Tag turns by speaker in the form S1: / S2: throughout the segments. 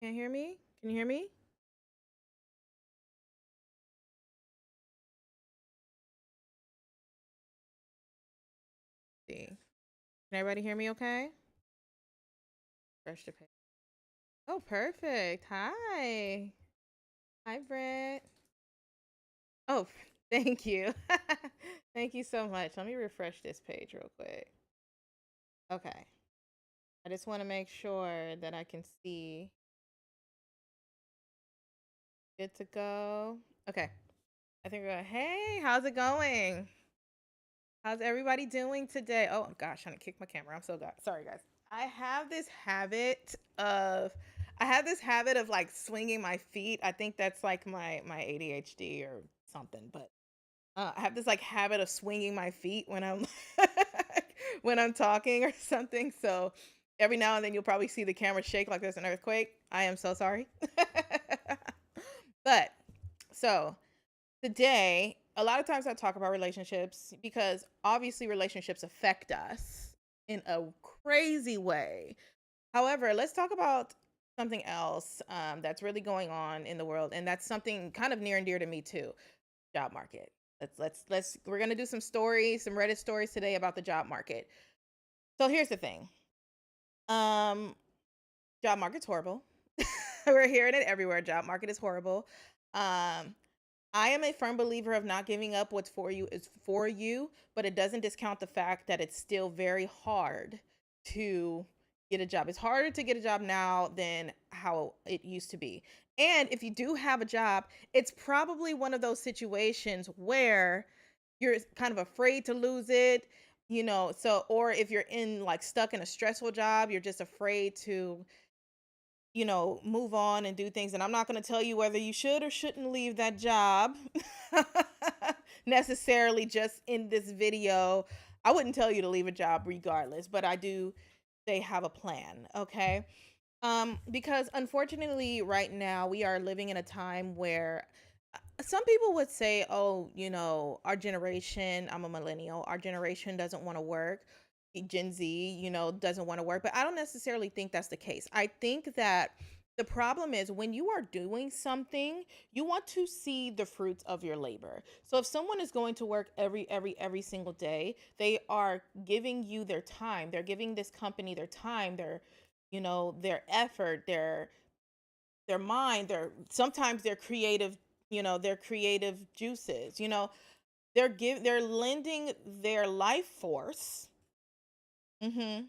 S1: Can't hear me? Can you hear me? See. Can everybody hear me okay? Fresh to pay. Oh, perfect. Hi. Hi, Brett. Oh, thank you. Thank you so much. Let me refresh this page real quick. Okay. I just want to make sure that I can see. Good to go. Okay. I think we're hey, how's it going? How's everybody doing today? Oh gosh, trying to kick my camera. I'm so sorry, guys. I have this habit of like swinging my feet. I think that's like my ADHD or something, but I have this like habit of swinging my feet when I'm when I'm talking or something. So every now and then you'll probably see the camera shake like there's an earthquake. I am so sorry. But so today, a lot of times I talk about relationships because obviously relationships affect us in a crazy way. However, let's talk about something else that's really going on in the world, and that's something kind of near and dear to me too: job market. Let's we're gonna do some stories, some Reddit stories today about the job market. So here's the thing: um, job market's horrible. We're hearing it everywhere. Job market is horrible. Um, I am a firm believer of not giving up what's for you is for you, but it doesn't discount the fact that it's still very hard to get a job. It's harder to get a job now than how it used to be. And if you do have a job, it's probably one of those situations where you're kind of afraid to lose it, so or if you're in like stuck in a stressful job, you're just afraid to move on and do things. And I'm not going to tell you whether you should or shouldn't leave that job necessarily just in this video. I wouldn't tell you to leave a job regardless, but I do say have a plan, okay? Because unfortunately, right now we are living in a time where some people would say, oh, our generation, I'm a millennial, our generation doesn't want to work. Gen Z, doesn't want to work. But I don't necessarily think that's the case. I think that the problem is when you are doing something, you want to see the fruits of your labor. So if someone is going to work every single day, they are giving you their time. They're giving this company their time, their effort, their mind, sometimes their creative, their creative juices, they're lending their life force. Mhm.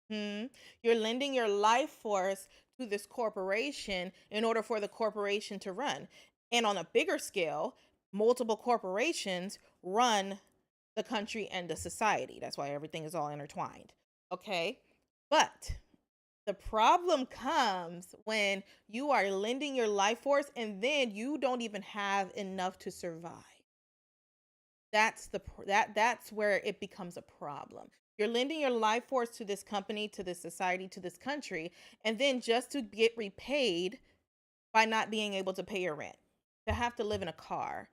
S1: Mhm. You're lending your life force to this corporation in order for the corporation to run. And on a bigger scale, multiple corporations run the country and the society. That's why everything is all intertwined. Okay? But the problem comes when you are lending your life force and then you don't even have enough to survive. That's where it becomes a problem. You're lending your life force to this company, to this society, to this country, and then just to get repaid by not being able to pay your rent, to have to live in a car.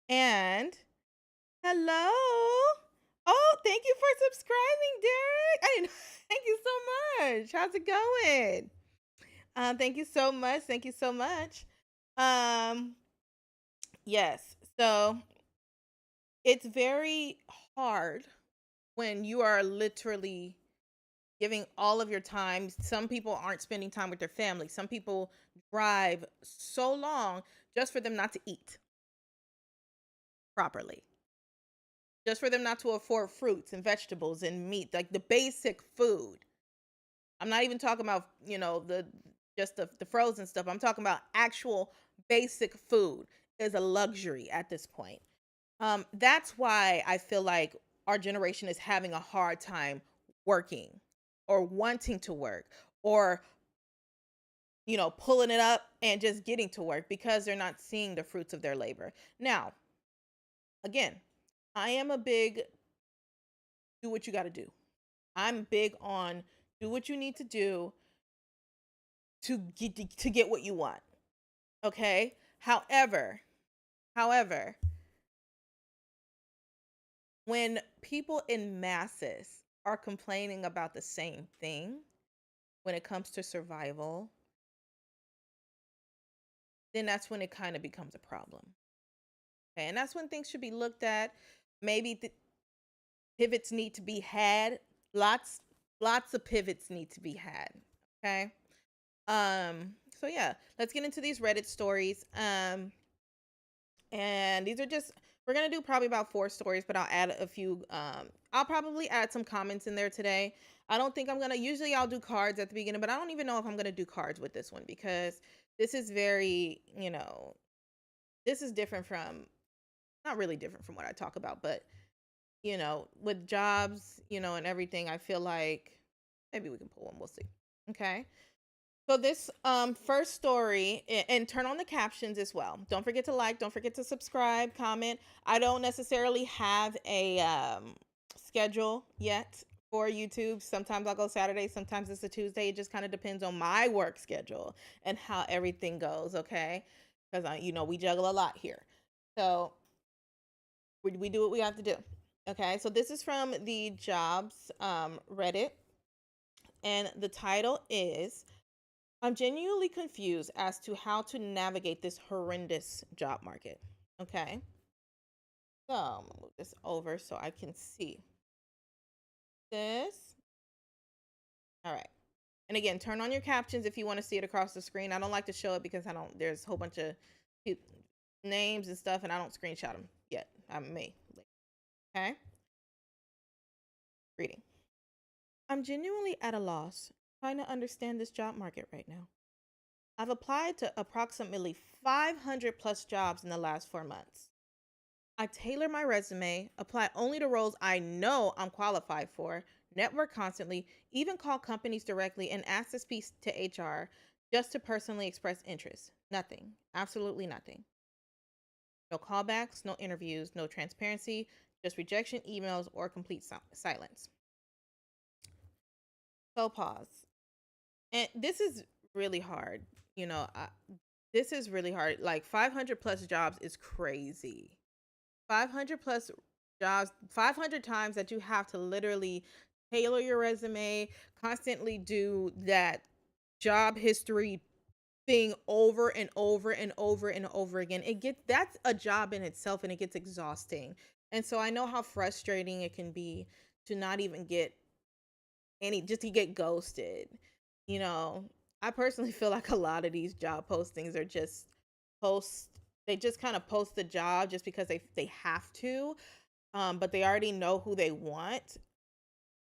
S1: And hello. Oh, thank you for subscribing, Derek. I didn't thank you so much. How's it going? Thank you so much. Thank you so much. Um, yes. So it's very hard when you are literally giving all of your time. Some people aren't spending time with their family. Some people drive so long just for them not to eat properly, just for them not to afford fruits and vegetables and meat, like the basic food. I'm not even talking about, the frozen stuff. I'm talking about actual basic food is a luxury at this point. That's why I feel like our generation is having a hard time working or wanting to work or, pulling it up and just getting to work because they're not seeing the fruits of their labor. Now, again, I am a big do what you got to do. I'm big on do what you need to do to get what you want. Okay? However, when people in masses are complaining about the same thing when it comes to survival, then that's when it kind of becomes a problem. Okay, and that's when things should be looked at. Maybe pivots need to be had. Lots of pivots need to be had. Okay. So yeah, let's get into these Reddit stories. And these are just, we're gonna do probably about 4 stories, but I'll add a few. I'll probably add some comments in there today. I don't think I'm gonna, usually I'll do cards at the beginning, but I don't even know if I'm gonna do cards with this one, because this is very, this is different from, not really different from what I talk about, but with jobs, and everything, I feel like maybe we can pull one. We'll see. Okay. So this first story, and turn on the captions as well. Don't forget to like, don't forget to subscribe, comment. I don't necessarily have a schedule yet for YouTube. Sometimes I'll go Saturday, sometimes it's a Tuesday. It just kind of depends on my work schedule and how everything goes, okay? Because we juggle a lot here. So we do what we have to do. Okay, so this is from the jobs Reddit, and the title is, I'm genuinely confused as to how to navigate this horrendous job market. Okay. So I'm gonna move this over so I can see this. All right. And again, turn on your captions if you want to see it across the screen. I don't like to show it because there's a whole bunch of names and stuff, and I don't screenshot them yet. I may. Okay. Reading. I'm genuinely at a loss trying to understand this job market right now. I've applied to approximately 500 plus jobs in the last 4 months. I tailor my resume, apply only to roles I know I'm qualified for, network constantly, even call companies directly and ask to speak to HR just to personally express interest. Nothing. Absolutely nothing. No callbacks, no interviews, no transparency, just rejection emails or complete silence. So pause. And this is really hard. This is really hard. Like 500 plus jobs is crazy. 500 plus jobs, 500 times that you have to literally tailor your resume, constantly do that job history thing over and over and over and over again. That's a job in itself, and it gets exhausting. And so I know how frustrating it can be to not even get just to get ghosted. You know, I personally feel like a lot of these job postings are just posts they just kind of post the job just because they have to, but they already know who they want.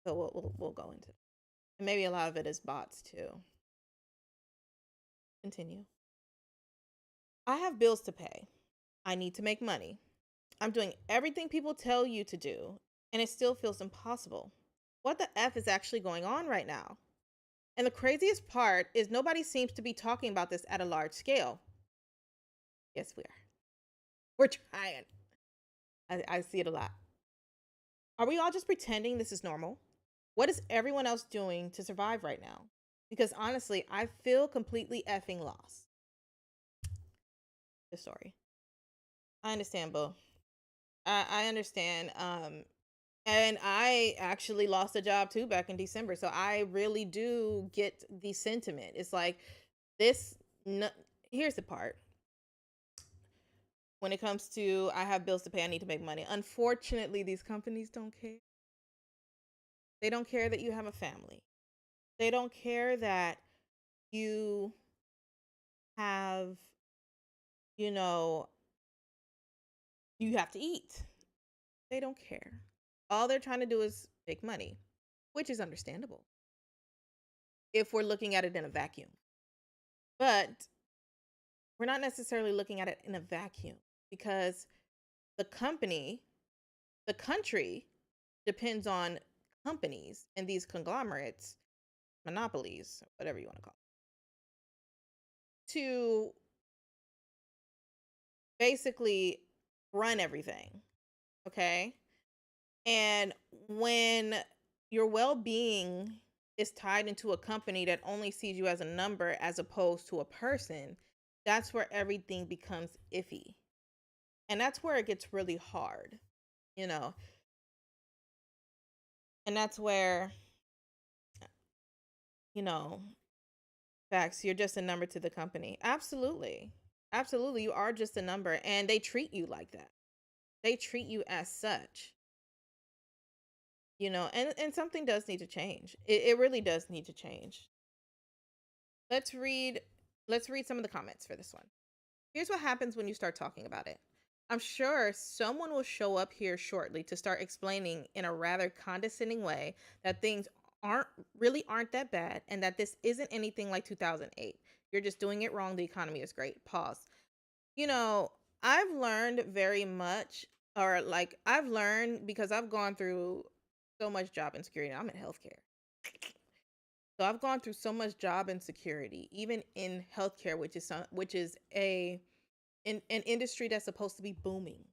S1: So we'll go into it. And maybe a lot of it is bots too. Continue. I have bills to pay. I need to make money. I'm doing everything people tell you to do, and it still feels impossible. What the F is actually going on right now? And the craziest part is nobody seems to be talking about this at a large scale. Yes, we are. We're trying. I see it a lot. Are we all just pretending this is normal? What is everyone else doing to survive right now? Because honestly, I feel completely effing lost. The story. I understand, Bo. I understand. And I actually lost a job too back in December. So I really do get the sentiment. It's like this. Here's the part. When it comes to I have bills to pay, I need to make money. Unfortunately, these companies don't care. They don't care that you have a family. They don't care that you have, you know, you have to eat. They don't care. All they're trying to do is make money, which is understandable if we're looking at it in a vacuum. But we're not necessarily looking at it in a vacuum, because the country depends on companies and these conglomerates, monopolies, whatever you want to call it, to basically run everything. Okay. And when your well being is tied into a company that only sees you as a number as opposed to a person, that's where everything becomes iffy. And that's where it gets really hard, you know? And that's where, you know, facts, you're just a number to the company. Absolutely. Absolutely, you are just a number, and they treat you like that. They treat you as such, and something does need to change. It really does need to change. Let's read let's read some of the comments for this one. Here's what happens when you start talking about it. I'm sure someone will show up here shortly to start explaining in a rather condescending way that things aren't aren't that bad and that this isn't anything like 2008. You're just doing it wrong. The economy is great. Pause. You know, I've learned very much, or like I've learned because I've gone through so much job insecurity. I'm in healthcare. So I've gone through so much job insecurity, even in healthcare, which is an industry that's supposed to be booming.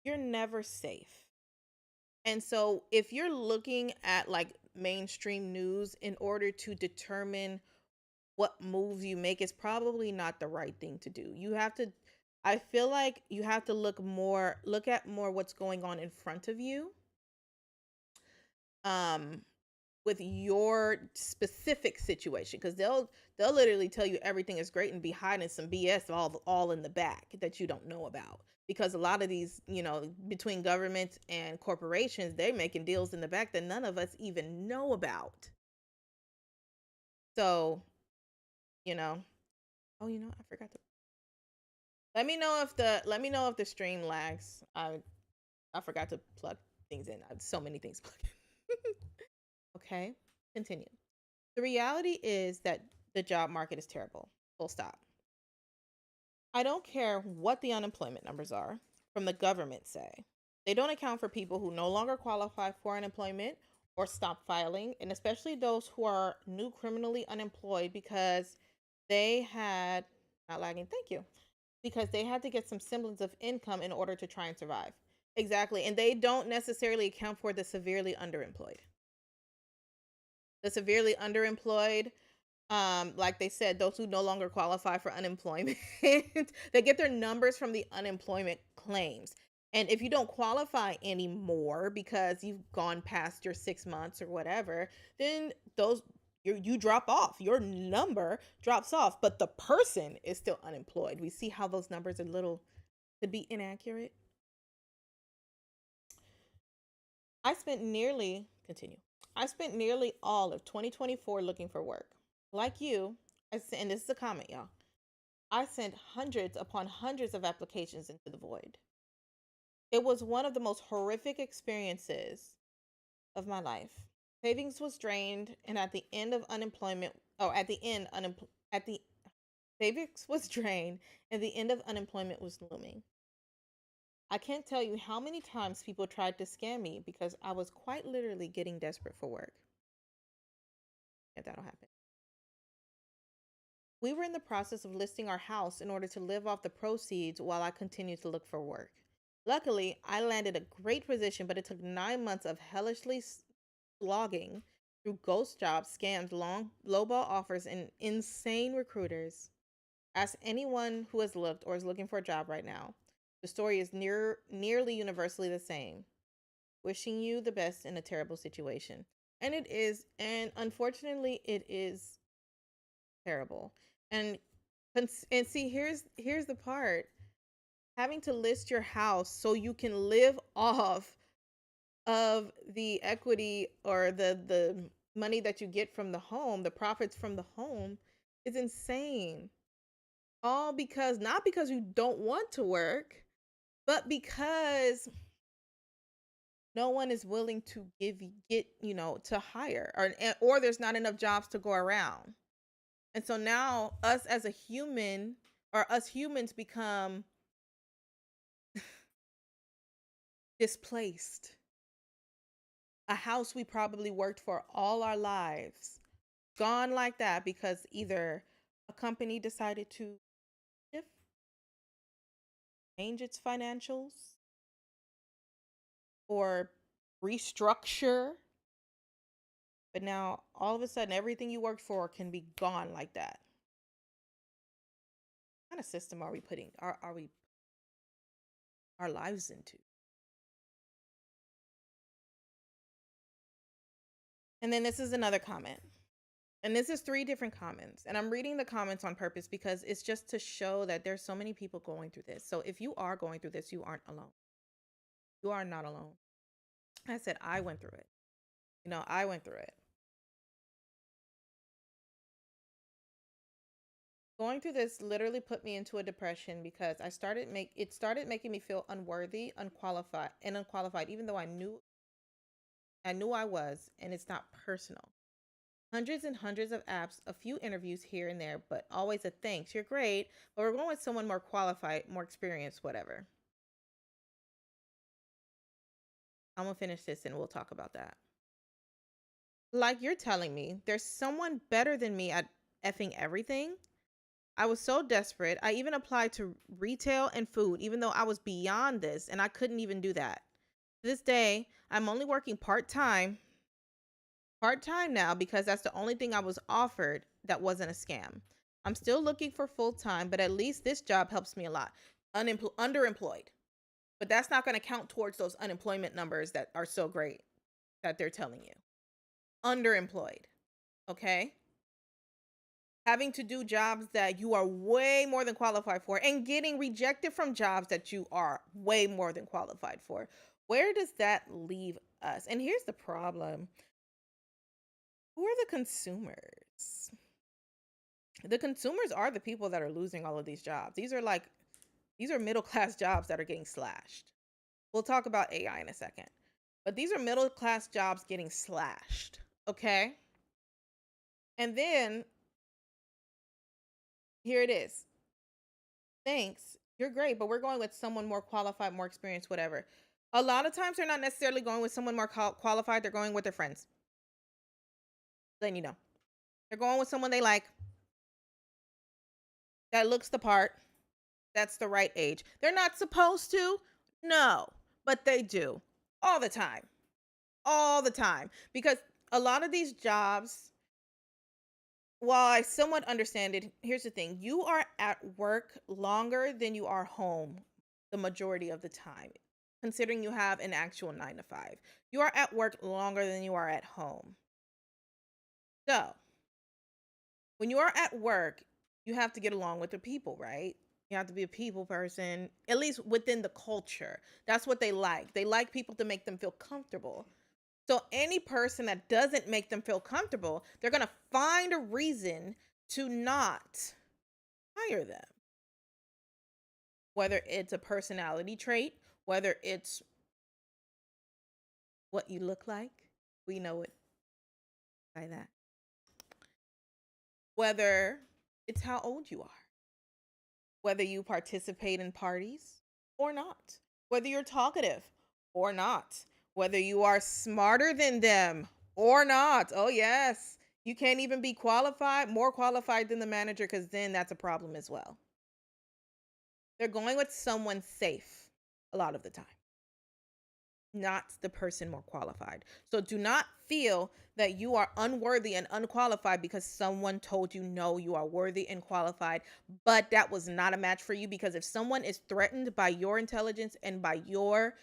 S1: You're never safe. And so if you're looking at like mainstream news in order to determine what moves you make, it's probably not the right thing to do. I feel like you have to look at more what's going on in front of you. Um with your specific situation, because they'll literally tell you everything is great and be hiding some BS all in the back that you don't know about, because a lot of these, between governments and corporations, they're making deals in the back that none of us even know about. So, you know oh, I forgot to let me know if the stream lags. I forgot to plug things in. I have so many things plugged in. Okay, continue. The reality is that the job market is terrible. Full stop. I don't care what the unemployment numbers are from the government say. They don't account for people who no longer qualify for unemployment or stop filing, and especially those who are new criminally unemployed because they had not lagging, thank you. Because they had to get some semblance of income in order to try and survive. Exactly. And they don't necessarily account for the severely underemployed. The severely underemployed, like they said, those who no longer qualify for unemployment, they get their numbers from the unemployment claims. And if you don't qualify anymore because you've gone past your 6 months or whatever, then you drop off. Your number drops off, but the person is still unemployed. We see how those numbers are could be inaccurate. I spent nearly continue. I spent nearly all of 2024 looking for work. Like you, and this is a comment, y'all. I sent hundreds upon hundreds of applications into the void. It was one of the most horrific experiences of my life. Savings was drained, and at the end of unemployment, oh, at the savings was drained, and the end of unemployment was looming. I can't tell you how many times people tried to scam me because I was quite literally getting desperate for work. If that'll happen. We were in the process of listing our house in order to live off the proceeds while I continued to look for work. Luckily, I landed a great position, but it took 9 months of hellishly slogging through ghost jobs, scams, long lowball offers, and insane recruiters. Ask anyone who has looked or is looking for a job right now. The story is nearly universally the same. Wishing you the best in a terrible situation. And it is, and unfortunately, it is terrible. And and see, here's the part. Having to list your house so you can live off of the equity or the money that you get from the home, the profits from the home, is insane. All because not because you don't want to work, but because no one is willing to to hire, or there's not enough jobs to go around. And so now us humans become displaced. A house we probably worked for all our lives gone like that because either a company decided to shift, change its financials, or restructure. But now all of a sudden everything you worked for can be gone like that. What kind of system are we putting are we our lives into? And then this is another comment. And this is three different comments. And I'm reading the comments on purpose because it's just to show that there's so many people going through this. So if you are going through this, you aren't alone. You are not alone. I said, I went through it. I went through it. Going through this literally put me into a depression because it started making me feel unworthy, unqualified, even though I knew I was, and it's not personal. Hundreds and hundreds of apps, a few interviews here and there, but always a thanks. You're great, but we're going with someone more qualified, more experienced, whatever. I'm gonna finish this and we'll talk about that. Like you're telling me, there's someone better than me at effing everything. I was so desperate. I even applied to retail and food, even though I was beyond this and I couldn't even do that. To this day, I'm only working part time now because that's the only thing I was offered that wasn't a scam. I'm still looking for full time, but at least this job helps me a lot. Underemployed, but that's not going to count towards those unemployment numbers that are so great that they're telling you. Underemployed, okay? Having to do jobs that you are way more than qualified for and getting rejected from jobs that you are way more than qualified for. Where does that leave us? And here's the problem. Who are the consumers? The consumers are the people that are losing all of these jobs. These are middle class jobs that are getting slashed. We'll talk about AI in a second. But these are middle class jobs getting slashed, okay? And then here it is. Thanks. You're great, but we're going with someone more qualified, more experienced, whatever. A lot of times they're not necessarily going with someone more qualified. They're going with their friends. Then you know. They're going with someone they like, that looks the part, that's the right age. They're not supposed to. No, but they do. All the time. All the time. Because a lot of these jobs, while I somewhat understand it, here's the thing. You are at work longer than you are home the majority of the time, considering you have an actual 9 to 5. You are at work longer than you are at home. So, when you are at work, you have to get along with the people, right? You have to be a people person, at least within the culture. That's what they like. They like people to make them feel comfortable. So any person that doesn't make them feel comfortable, they're going to find a reason to not hire them. Whether it's a personality trait, whether it's what you look like, we know it by that. Whether it's how old you are, whether you participate in parties or not, whether you're talkative or not, whether you are smarter than them or not. Oh, yes. You can't even be more qualified than the manager, because then that's a problem as well. They're going with someone safe a lot of the time, not the person more qualified. So do not feel that you are unworthy and unqualified because someone told you no, you are worthy and qualified, but that was not a match for you. Because if someone is threatened by your intelligence and by your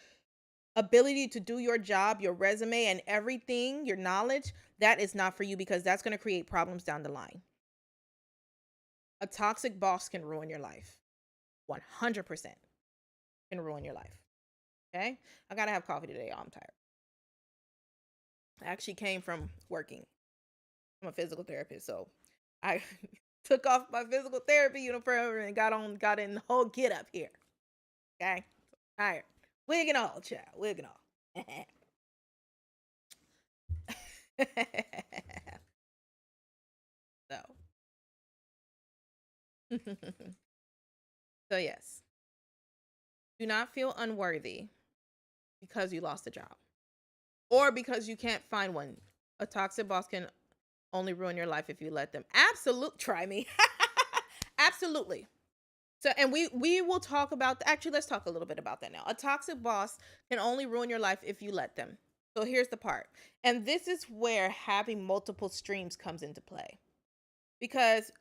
S1: ability to do your job, your resume, and everything, your knowledge, that is not for you, because that's going to create problems down the line. A toxic boss can ruin your life. 100% can ruin your life. Okay? I got to have coffee today. I'm tired. I actually came from working. I'm a physical therapist, so I took off my physical therapy uniform and got in the whole get up here. Okay? Tired. Wig and all, child. Wig and all. So. So yes. Do not feel unworthy because you lost a job or because you can't find one. A toxic boss can only ruin your life if you let them. Try me. Absolutely. So, and we will talk about, actually, let's talk a little bit about that now. A toxic boss can only ruin your life if you let them. So here's the part. And this is where having multiple streams comes into play. Because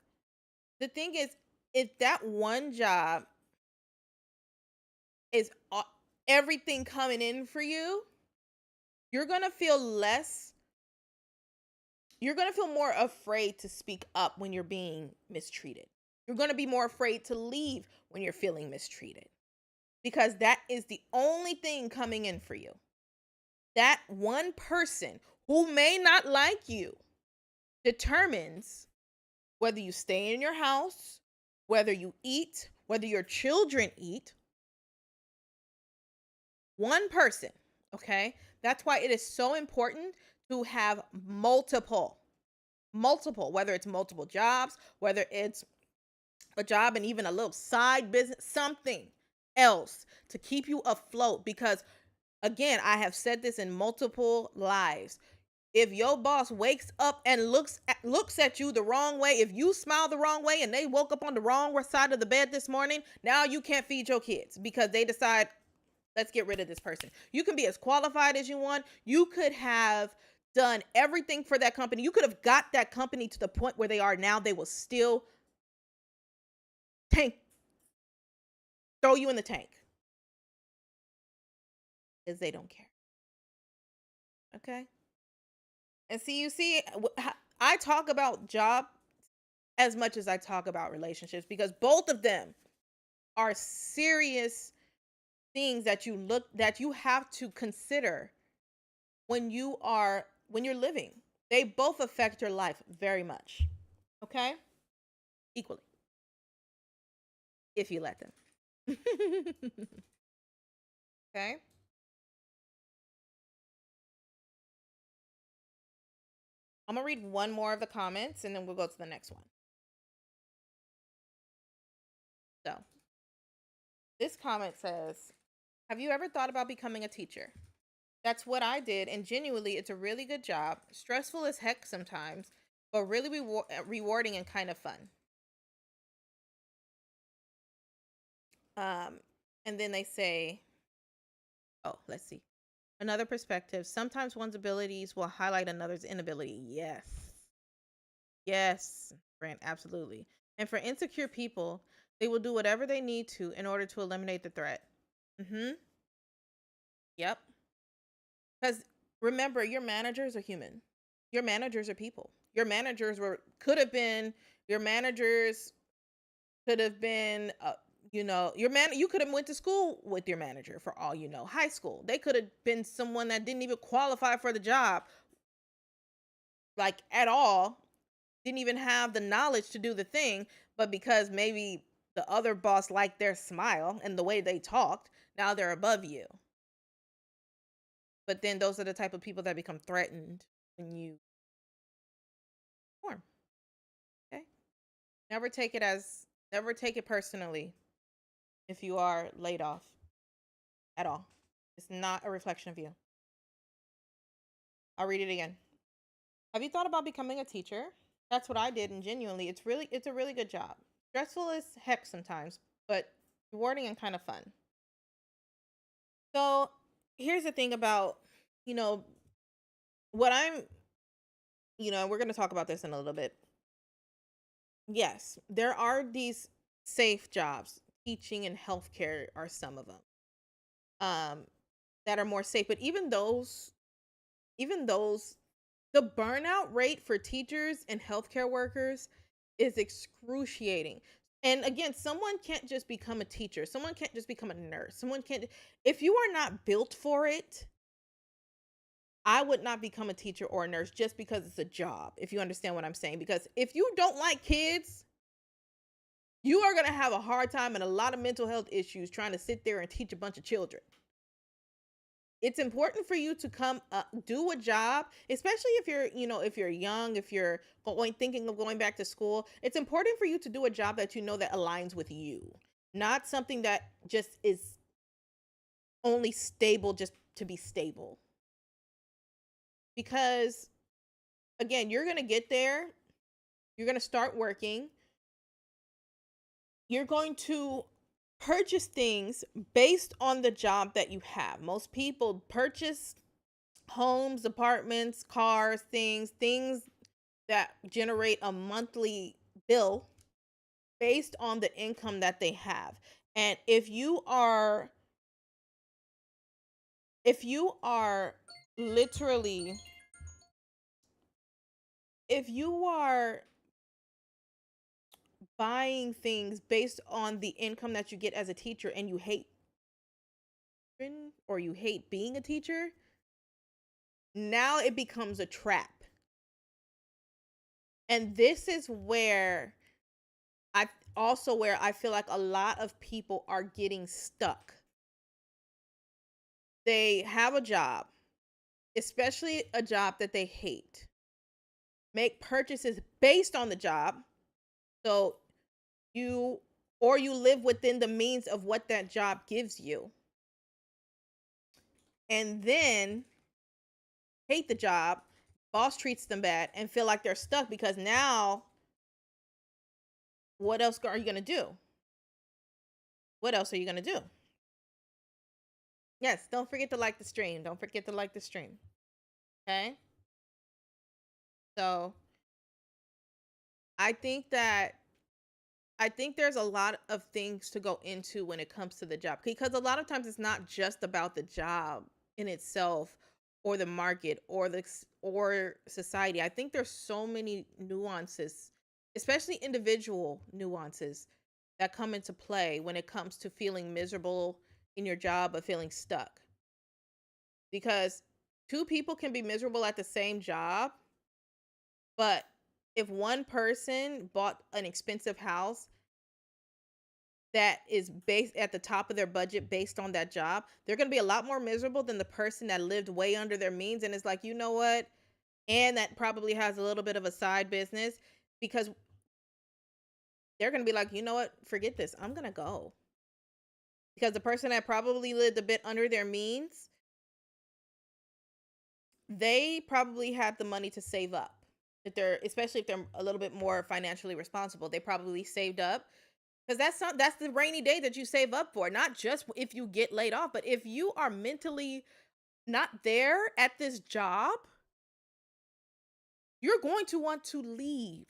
S1: the thing is, if that one job is everything coming in for you, you're going to feel less you're going to feel more afraid to speak up when you're being mistreated. You're going to be more afraid to leave when you're feeling mistreated, because that is the only thing coming in for you. That one person who may not like you determines whether you stay in your house, whether you eat, whether your children eat. One person, okay? That's why it is so important to have multiple, whether it's multiple jobs, whether it's a job and even a little side business, something else to keep you afloat. Because again, I have said this in multiple lives. If your boss wakes up and looks at you the wrong way, if you smile the wrong way and they woke up on the wrong side of the bed this morning, now you can't feed your kids because they decide, let's get rid of this person. You can be as qualified as you want. You could have done everything for that company. You could have got that company to the point where they are now. They will still tank, throw you in the tank because they don't care. Okay. And see, I talk about job as much as I talk about relationships, because both of them are serious things that you have to consider when you're living. They both affect your life very much. Okay? Equally, if you let them. Okay? I'm going to read one more of the comments and then we'll go to the next one. So, this comment says, "Have you ever thought about becoming a teacher? That's what I did, and genuinely, it's a really good job. Stressful as heck sometimes, but really rewarding and kind of fun." Um, and then they say, oh, let's see. "Another perspective. Sometimes one's abilities will highlight another's inability." Yes. Yes, Grant, absolutely. "And for insecure people, they will do whatever they need to in order to eliminate the threat." Mm-hmm. Yep. Because remember, your managers are human. Your managers are people. Your managers could have been you could have went to school with your manager, for all you know, high school. They could have been someone that didn't even qualify for the job, like, at all, didn't even have the knowledge to do the thing, but because maybe the other boss liked their smile and the way they talked, now they're above you. But then those are the type of people that become threatened when you perform. Okay? Never take it personally if you are laid off at all. It's not a reflection of you. I'll read it again. "Have you thought about becoming a teacher? That's what I did, and genuinely, it's a really good job. Stressful as heck sometimes, but rewarding and kind of fun." So, here's the thing about, you know, what I'm, we're going to talk about this in a little bit. Yes, there are these safe jobs. Teaching and healthcare are some of them. That are more safe, but even those the burnout rate for teachers and healthcare workers is excruciating. And again, someone can't just become a teacher. Someone can't just become a nurse. Someone can't, if you are not built for it, I would not become a teacher or a nurse just because it's a job, if you understand what I'm saying. Because if you don't like kids, you are going to have a hard time and a lot of mental health issues trying to sit there and teach a bunch of children. It's important for you to come do a job, especially if you're young, if you're thinking of going back to school. It's important for you to do a job that that aligns with you, not something that just is only stable just to be stable. Because again, you're going to get there, you're going to start working, you're going to purchase things based on the job that you have. Most people purchase homes, apartments, cars, things that generate a monthly bill based on the income that they have. And if you are literally if you are buying things based on the income that you get as a teacher and you hate or you hate being a teacher, now it becomes a trap. And this is I where I feel like a lot of people are getting stuck. They have a job, especially a job that they hate. Make purchases based on the job. So you you live within the means of what that job gives you. And then hate the job, boss treats them bad and feel like they're stuck because now what else are you going to do? What else are you going to do? Yes, don't forget to like the stream. Don't forget to like the stream. Okay? So, I think that I think there's a lot of things to go into when it comes to the job because a lot of times it's not just about the job in itself or the market or or society. I think there's so many nuances, especially individual nuances that come into play when it comes to feeling miserable in your job or feeling stuck. Because two people can be miserable at the same job, but if one person bought an expensive house that is based at the top of their budget based on that job, they're going to be a lot more miserable than the person that lived way under their means and is like, you know what? And that probably has a little bit of a side business because they're going to be like, you know what? Forget this. I'm going to go. Because the person that probably lived a bit under their means, they probably had the money to save up. If they're, especially if they're a little bit more financially responsible, they probably saved up. Because that's the rainy day that you save up for, not just if you get laid off, but if you are mentally not there at this job, you're going to want to leave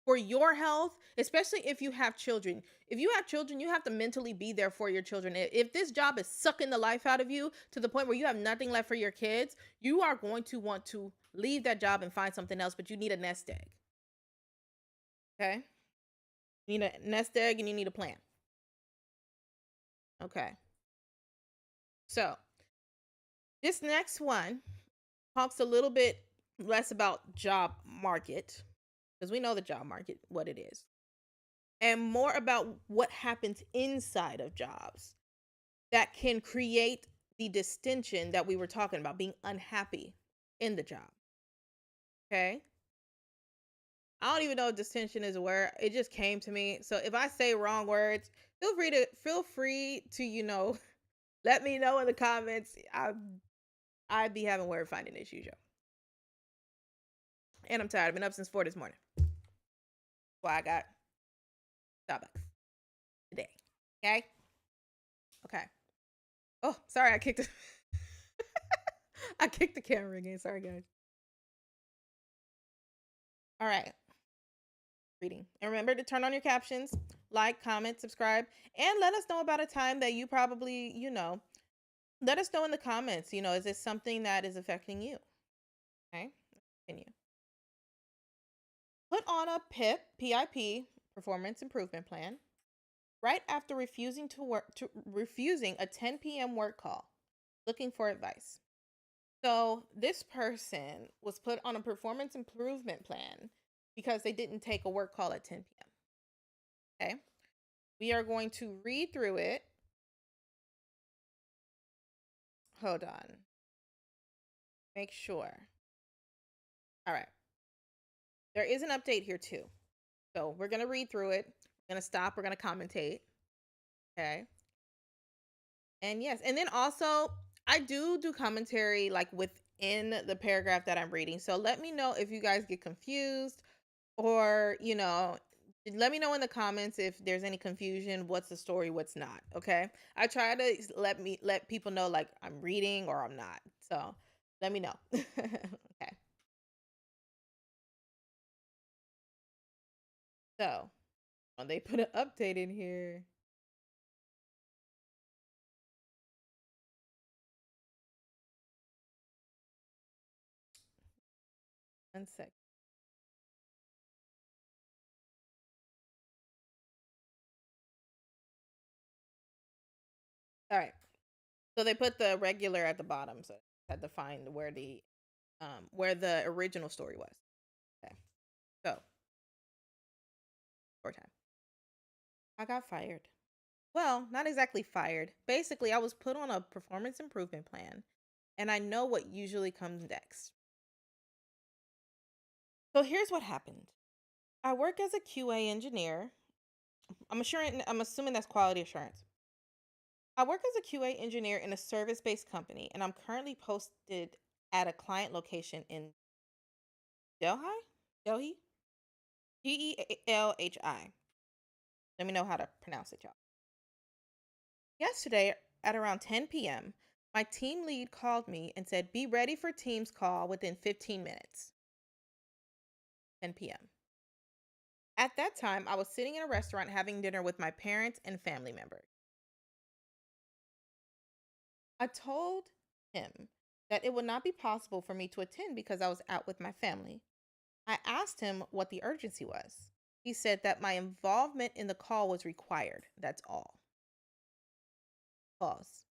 S1: for your health, especially if you have children. If you have children, you have to mentally be there for your children. If this job is sucking the life out of you to the point where you have nothing left for your kids, you are going to want to leave that job and find something else, but you need a nest egg. Okay? You need a nest egg and you need a plan. Okay. So, this next one talks a little bit less about job market because we know the job market, what it is, and more about what happens inside of jobs that can create the distinction that we were talking about, being unhappy in the job. Okay. I don't even know if distinction is a word. It just came to me. So if I say wrong words, feel free to, let me know in the comments. I'd be having word finding issues, yo. And I'm tired. I've been up since 4 this morning. Well, I got Starbucks today. Okay. Okay. Oh, sorry, I kicked it. I kicked the camera again. Sorry, guys. All right. Reading. And remember to turn on your captions, like, comment, subscribe, and let us know about a time that you probably, let us know in the comments, is this something that is affecting you? Okay. Continue. Put on a PIP, performance improvement plan, right after refusing a 10 p.m. work call, looking for advice. So this person was put on a performance improvement plan because they didn't take a work call at 10 p.m. Okay. We are going to read through it. Hold on. Make sure. All right. There is an update here too. So we're going to read through it. We're going to stop. We're going to commentate. Okay. And yes. And then also, I do commentary like within the paragraph that I'm reading. So let me know if you guys get confused or, let me know in the comments if there's any confusion, what's the story, what's not. Okay. I try to let people know like I'm reading or I'm not. So let me know. Okay. So when they put an update in here. 1 sec. All right. So they put the regular at the bottom, so I had to find where the original story was. Okay. So, short time. I got fired. Well, not exactly fired. Basically, I was put on a performance improvement plan, and I know what usually comes next. So here's what happened. I work as a QA engineer. I'm assuming that's quality assurance. I work as a QA engineer in a service-based company, and I'm currently posted at a client location in Delhi? Delhi? Delhi. Let me know how to pronounce it, y'all. Yesterday at around 10 p.m., my team lead called me and said, "Be ready for Teams call within 15 minutes." 10 p.m. At that time, I was sitting in a restaurant having dinner with my parents and family members. I told him that it would not be possible for me to attend because I was out with my family. I asked him what the urgency was. He said that my involvement in the call was required. That's all. Pause.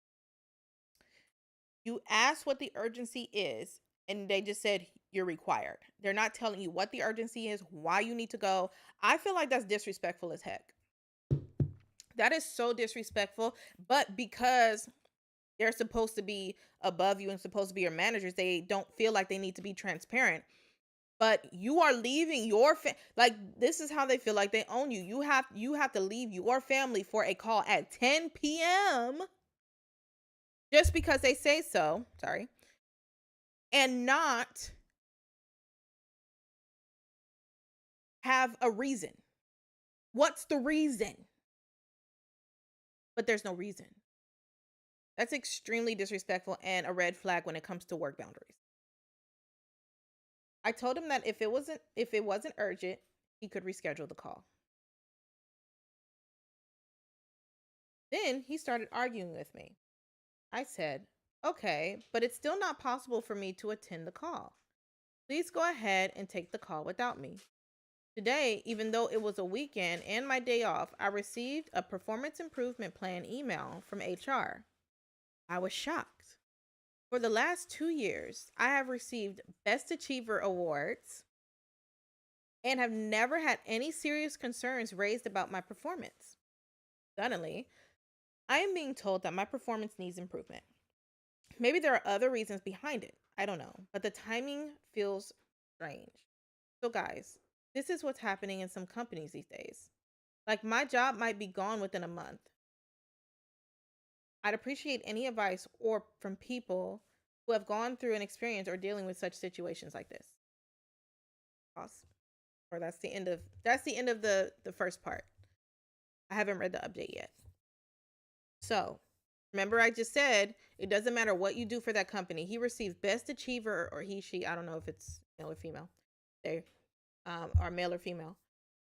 S1: You asked what the urgency is, and they just said you're required. They're not telling you what the urgency is, why you need to go. I feel like that's disrespectful as heck. That is so disrespectful. But because they're supposed to be above you and supposed to be your managers, they don't feel like they need to be transparent. But you are leaving your like, this is how they feel like they own you. You have to leave your family for a call at 10 p.m. just because they say so. Sorry. And not have a reason. What's the reason? But there's no reason. That's extremely disrespectful and a red flag when it comes to work boundaries. I told him that if it wasn't urgent, he could reschedule the call. Then he started arguing with me. I said, "Okay, but it's still not possible for me to attend the call. Please go ahead and take the call without me." Today, even though it was a weekend and my day off, I received a performance improvement plan email from HR. I was shocked. For the last 2 years, I have received Best Achiever awards and have never had any serious concerns raised about my performance. Suddenly, I am being told that my performance needs improvement. Maybe there are other reasons behind it. I don't know, but the timing feels strange. So, guys, this is what's happening in some companies these days. Like, my job might be gone within a month. I'd appreciate any advice or from people who have gone through an experience or dealing with such situations like this. Pause. Or that's the end of the first part. I haven't read the update yet. So, remember I just said it doesn't matter what you do for that company. He received Best Achiever, or he, she, I don't know if it's male or female. They are male or female.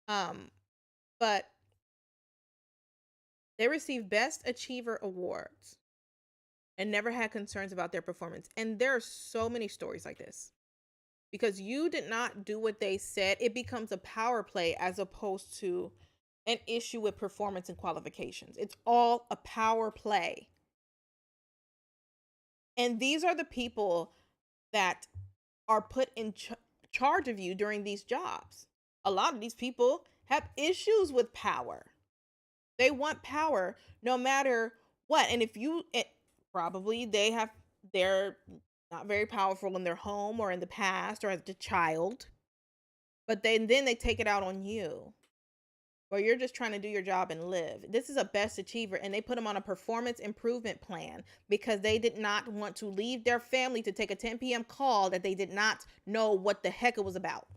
S1: But they received Best Achiever awards and never had concerns about their performance. And there are so many stories like this. Because you did not do what they said, it becomes a power play as opposed to an issue with performance and qualifications. It's all a power play. And these are the people that are put in charge of you during these jobs. A lot of these people have issues with power. They want power no matter what. And if you probably they're not very powerful in their home or in the past or as a child, but then they take it out on you, or you're just trying to do your job and live. This is a Best Achiever, and they put them on a performance improvement plan because they did not want to leave their family to take a 10 p.m. call that they did not know what the heck it was about.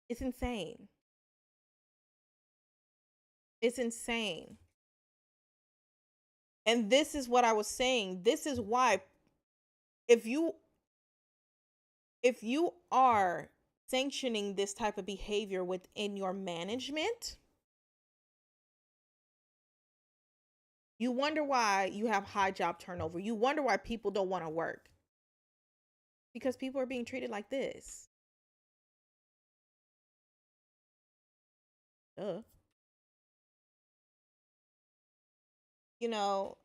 S1: It's insane. It's insane. And this is what I was saying. This is why if you are sanctioning this type of behavior within your management, you wonder why you have high job turnover. You wonder why people don't want to work. Because people are being treated like this. Duh. you know,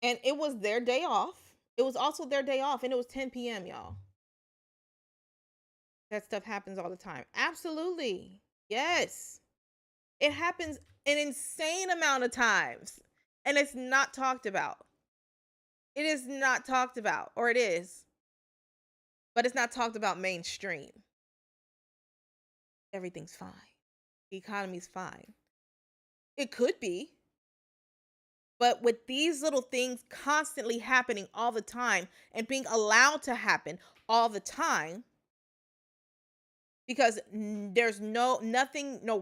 S1: and it was their day off. It was also their day off, and it was 10 p.m., y'all. That stuff happens all the time. Absolutely. Yes. It happens an insane amount of times, and it's not talked about. It is not talked about, or it is, but it's not talked about mainstream. Everything's fine. The economy's fine. It could be, but with these little things constantly happening all the time and being allowed to happen all the time, because there's no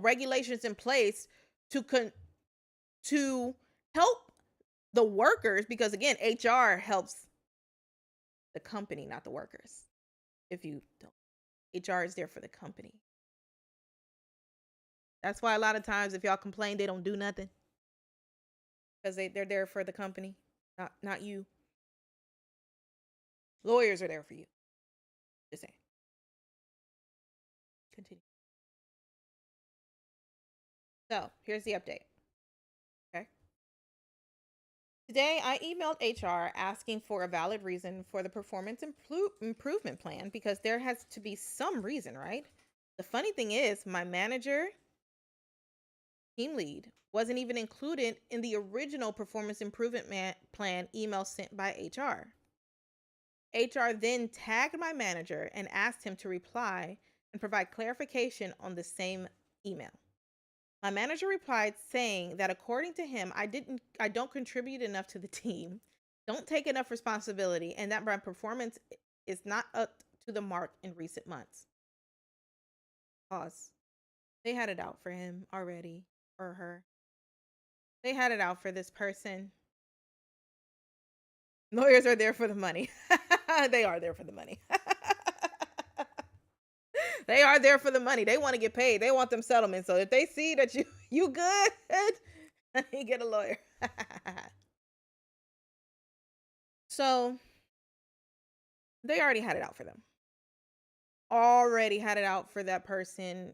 S1: regulations in place to to help the workers, because again, HR helps the company, not the workers. If you don't, HR is there for the company. That's why a lot of times if y'all complain, they don't do nothing, because they're there for the company, not you. Lawyers are there for you. Just saying. Continue. So here's the update. Okay. Today, I emailed HR asking for a valid reason for the performance improvement plan, because there has to be some reason, right? The funny thing is, my manager, team lead, wasn't even included in the original performance improvement plan email sent by HR. HR then tagged my manager and asked him to reply and provide clarification on the same email. My manager replied saying that according to him, I don't contribute enough to the team, don't take enough responsibility, and that my performance is not up to the mark in recent months. Pause. They had it out for him already, or her. They had it out for this person. Lawyers are there for the money. They are there for the money. They are there for the money. They want to get paid. They want them settlements. So if they see that you good, you get a lawyer. So they already had it out for them. Already had it out for that person.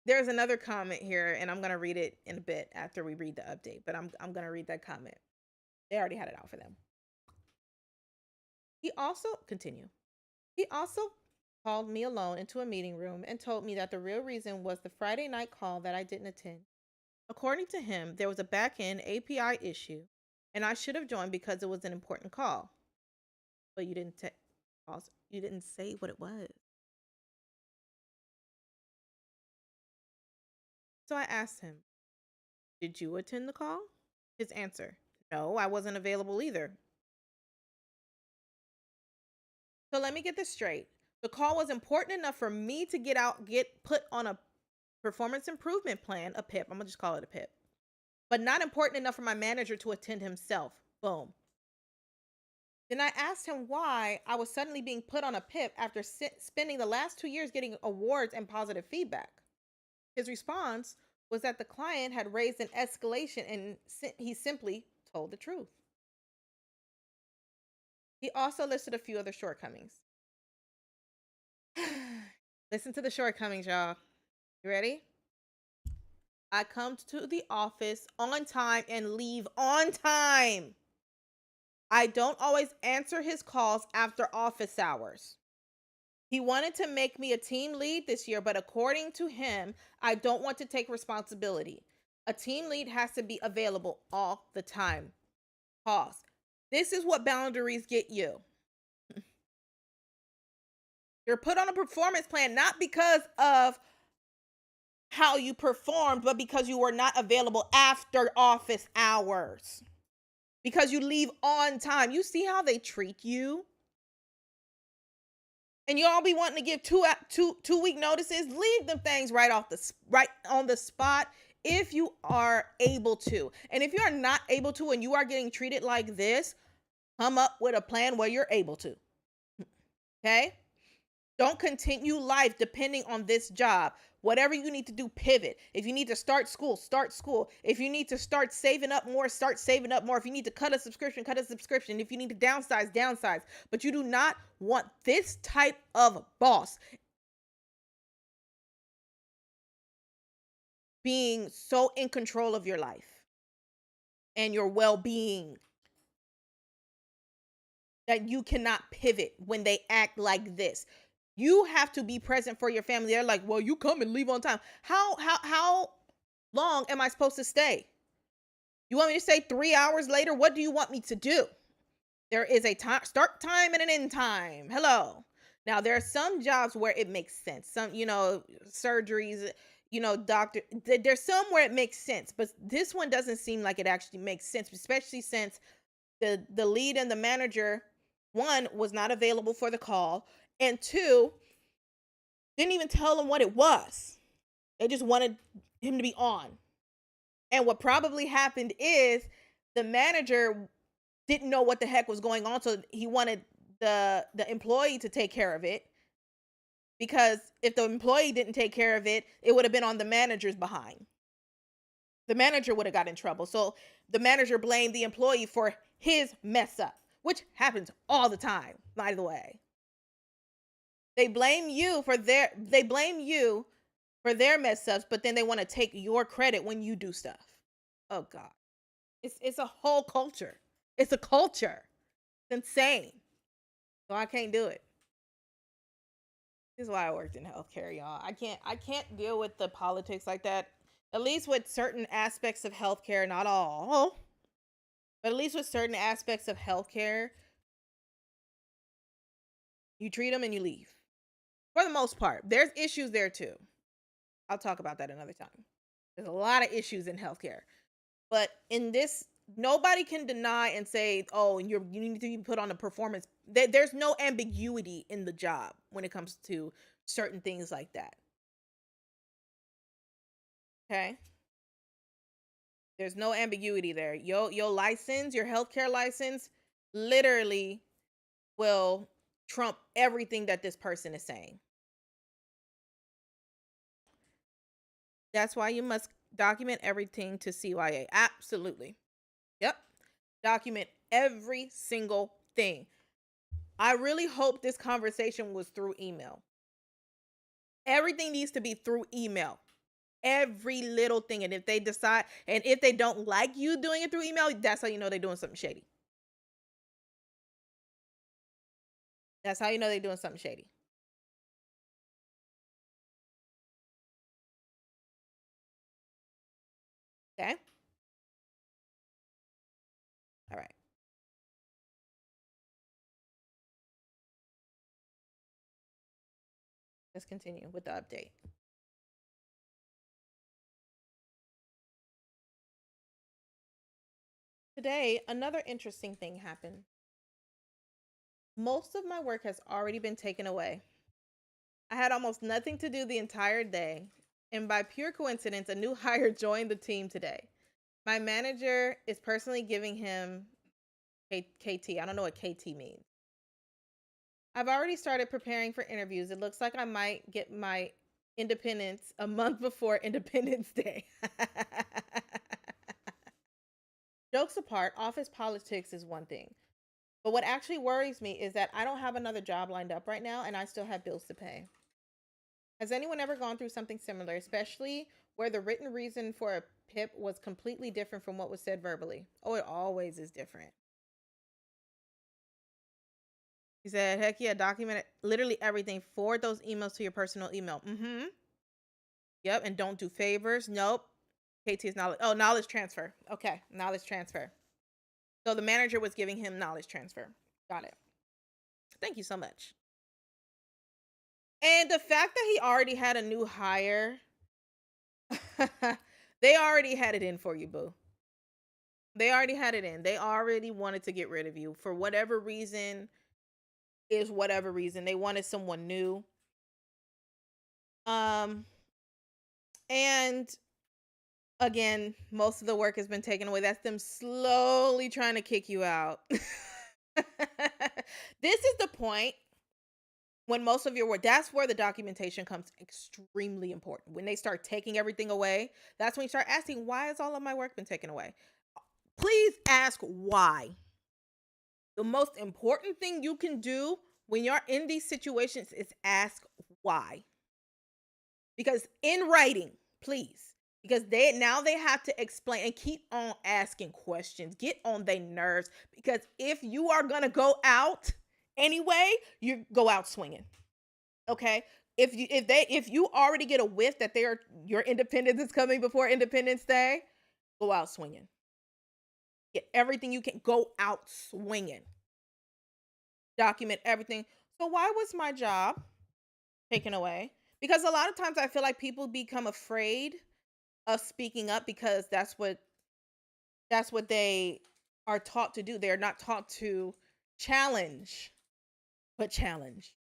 S1: There's another comment here, and I'm gonna read it in a bit after we read the update. But I'm gonna read that comment. They already had it out for them. He also called me alone into a meeting room and told me that the real reason was the Friday night call that I didn't attend. According to him, there was a back-end API issue, and I should have joined because it was an important call. But you didn't say what it was. So I asked him, "Did you attend the call?" His answer, "No, I wasn't available either." So let me get this straight. The call was important enough for me to get put on a performance improvement plan, a PIP. I'm going to just call it a PIP. But not important enough for my manager to attend himself. Boom. Then I asked him why I was suddenly being put on a PIP after spending the last 2 years getting awards and positive feedback. His response was that the client had raised an escalation and he simply told the truth. He also listed a few other shortcomings. Listen to the shortcomings, y'all. You ready? I come to the office on time and leave on time. I don't always answer his calls after office hours. He wanted to make me a team lead this year, but according to him, I don't want to take responsibility. A team lead has to be available all the time. Pause. This is what boundaries get you. You're put on a performance plan not because of how you performed, but because you were not available after office hours. Because you leave on time. You see how they treat you? And you all be wanting to give two-week notices. Leave them things right on the spot if you are able to. And if you are not able to and you are getting treated like this, come up with a plan where you're able to. Okay? Don't continue life depending on this job. Whatever you need to do, pivot. If you need to start school, start school. If you need to start saving up more, start saving up more. If you need to cut a subscription, cut a subscription. If you need to downsize, downsize. But you do not want this type of boss being so in control of your life. and your well-being, that you cannot pivot when they act like this. You have to be present for your family. They're like, well, you come and leave on time. How long am I supposed to stay? You want me to stay 3 hours later? What do you want me to do? There is a time, start time and an end time. Hello. Now there are some jobs where it makes sense. Some, surgeries, doctor. There's some where it makes sense, but this one doesn't seem like it actually makes sense, especially since the lead and the manager, one, was not available for the call, and two, didn't even tell him what it was. They just wanted him to be on. And what probably happened is the manager didn't know what the heck was going on, so he wanted the employee to take care of it, because if the employee didn't take care of it, it would have been on the manager's behind. The manager would have got in trouble. So the manager blamed the employee for his mess up, which happens all the time, by the way. They blame you for their mess ups, but then they want to take your credit when you do stuff. Oh God. It's a whole culture. It's a culture. It's insane. So I can't do it. This is why I worked in healthcare, y'all. I can't deal with the politics like that. At least with certain aspects of healthcare, not all, but at least with certain aspects of healthcare, you treat them and you leave. For the most part. There's issues there too. I'll talk about that another time. There's a lot of issues in healthcare. But in this, nobody can deny and say, oh, you need to be put on a performance. There's no ambiguity in the job when it comes to certain things like that. Okay? There's no ambiguity there. Your license, your healthcare license, literally will trump everything that this person is saying. That's why you must document everything to CYA. Absolutely. Yep. Document every single thing. I really hope this conversation was through email. Everything needs to be through email. Every little thing. And if they decide, and if they don't like you doing it through email, that's how you know they're doing something shady. That's how you know they're doing something shady. Okay? All right. Let's continue with the update. Today, another interesting thing happened. Most of my work has already been taken away. I had almost nothing to do the entire day, and by pure coincidence, a new hire joined the team today. My manager is personally giving him KT. I don't know what KT means. I've already started preparing for interviews. It looks like I might get my independence a month before Independence Day. Jokes apart, office politics is one thing. But what actually worries me is that I don't have another job lined up right now and I still have bills to pay. Has anyone ever gone through something similar, especially where the written reason for a PIP was completely different from what was said verbally? Oh, it always is different. He said, heck yeah, document literally everything. Forward those emails to your personal email. Mm-hmm. Yep, and don't do favors. Nope. KT is knowledge. Oh, knowledge transfer. Okay, knowledge transfer. So the manager was giving him knowledge transfer. Got it. Thank you so much. And the fact that he already had a new hire, they already had it in for you, boo. They already had it in. They already wanted to get rid of you for whatever reason. Is whatever reason they wanted someone new. And again, most of the work has been taken away. That's them slowly trying to kick you out. This is the point when most of your work, that's where the documentation comes extremely important. When they start taking everything away, that's when you start asking, why has all of my work been taken away? Please ask why. The most important thing you can do when you're in these situations is ask why. Because in writing, please, because they have to explain and keep on asking questions, get on their nerves, because if you are going to go out anyway, you go out swinging. Okay? If you already get a whiff that your independence is coming before Independence Day, go out swinging. Get everything you can, go out swinging. Document everything. So why was my job taken away? Because a lot of times I feel like people become afraid of speaking up because that's what they are taught to do. They're not taught to challenge, but challenge.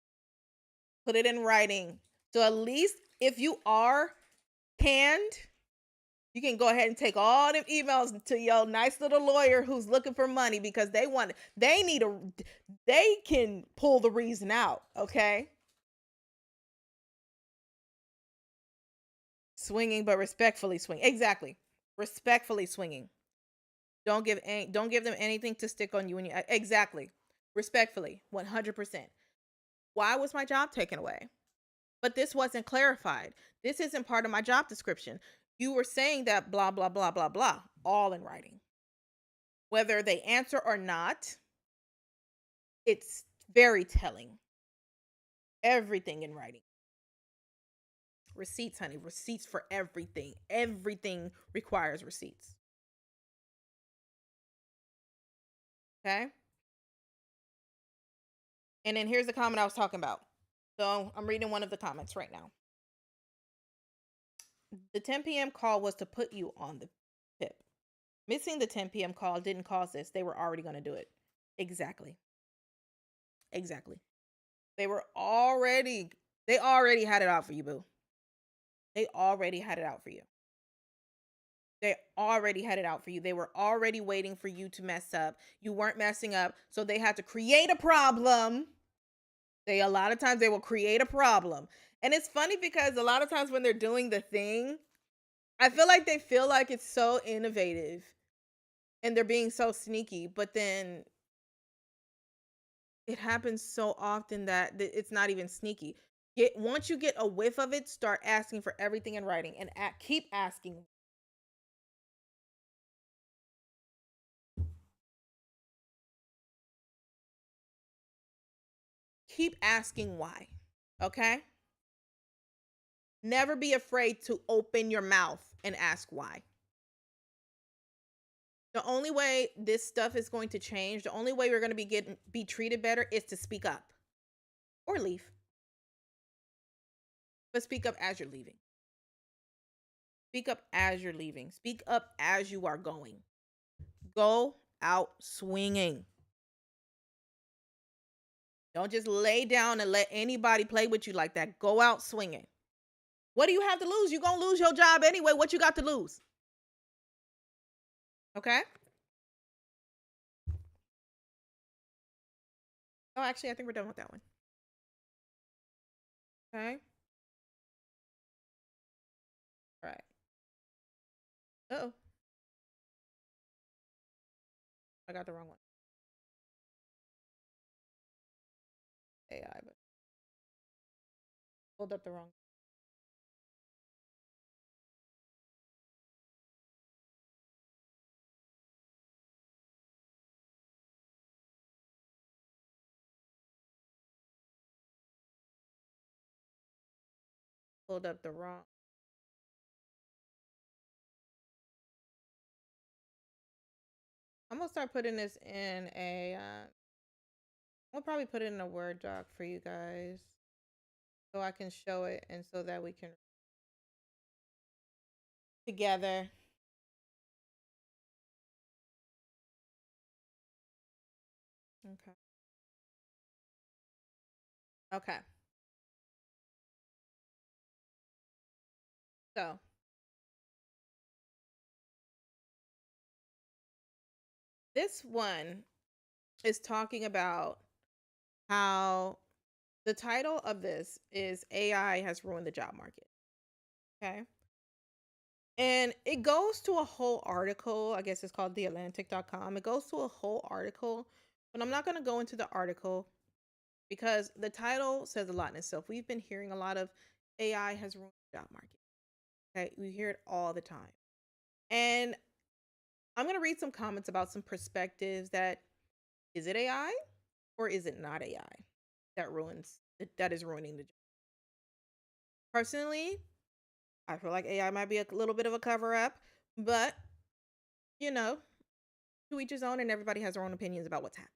S1: Put it in writing. So at least if you are canned, you can go ahead and take all them emails to your nice little lawyer who's looking for money because they can pull the reason out, okay? Swinging, but respectfully swing. Exactly. Respectfully swinging. Don't give them anything to stick on you, and exactly. Respectfully, 100%. Why was my job taken away? But this wasn't clarified. This isn't part of my job description. You were saying that blah blah blah blah blah, all in writing. Whether they answer or not, it's very telling. Everything in writing. Receipts, honey, receipts for everything. Everything requires receipts. Okay? And then here's the comment I was talking about. So I'm reading one of the comments right now. The 10 p.m. call was to put you on the tip. Missing the 10 p.m. call didn't cause this. They were already going to do it. Exactly. Exactly. They already had it out for you, boo. They already had it out for you. They already had it out for you. They were already waiting for you to mess up. You weren't messing up, so they had to create a problem. A lot of times they will create a problem. And it's funny because a lot of times when they're doing the thing, I feel like they feel like it's so innovative and they're being so sneaky, but then it happens so often that it's not even sneaky. Once you get a whiff of it, start asking for everything in writing and keep asking. Keep asking why. Okay? Never be afraid to open your mouth and ask why. The only way this stuff is going to change, the only way we're going to be treated better is to speak up or leave. But speak up as you're leaving. Speak up as you're leaving. Speak up as you are going. Go out swinging. Don't just lay down and let anybody play with you like that. Go out swinging. What do you have to lose? You're going to lose your job anyway. What you got to lose? Okay? Oh, actually, I think we're done with that one. Okay? All right. Uh-oh. I got the wrong one. AI, but pulled up the wrong. Pulled up the wrong. I'm gonna start putting this in a. We'll probably put it in a Word doc for you guys, so I can show it, and so that we can together. Okay. Okay. So this one is talking about how the title of this is AI has ruined the job market. Okay. And it goes to a whole article. I guess it's called theatlantic.com. It goes to a whole article, but I'm not going to go into the article because the title says a lot in itself. We've been hearing a lot of AI has ruined the job market. Okay, we hear it all the time. And I'm going to read some comments about some perspectives that is it AI or is it not AI that is ruining the job. Personally, I feel like AI might be a little bit of a cover up, but you know, to each his own, and everybody has their own opinions about what's happening.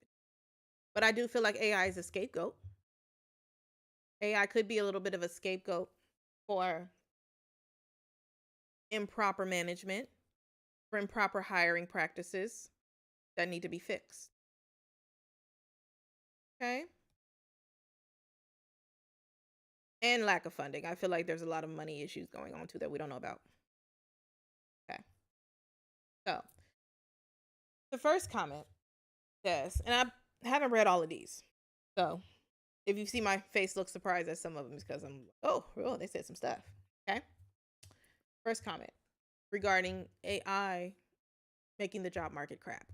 S1: But I do feel like AI is a scapegoat. AI could be a little bit of a scapegoat for improper management, for improper hiring practices that need to be fixed. Okay. And lack of funding. I feel like there's a lot of money issues going on too that we don't know about. Okay. So the first comment says, and I haven't read all of these. So if you see my face look surprised at some of them, it's because I'm, oh, they said some stuff. Okay. First comment regarding AI making the job market crap.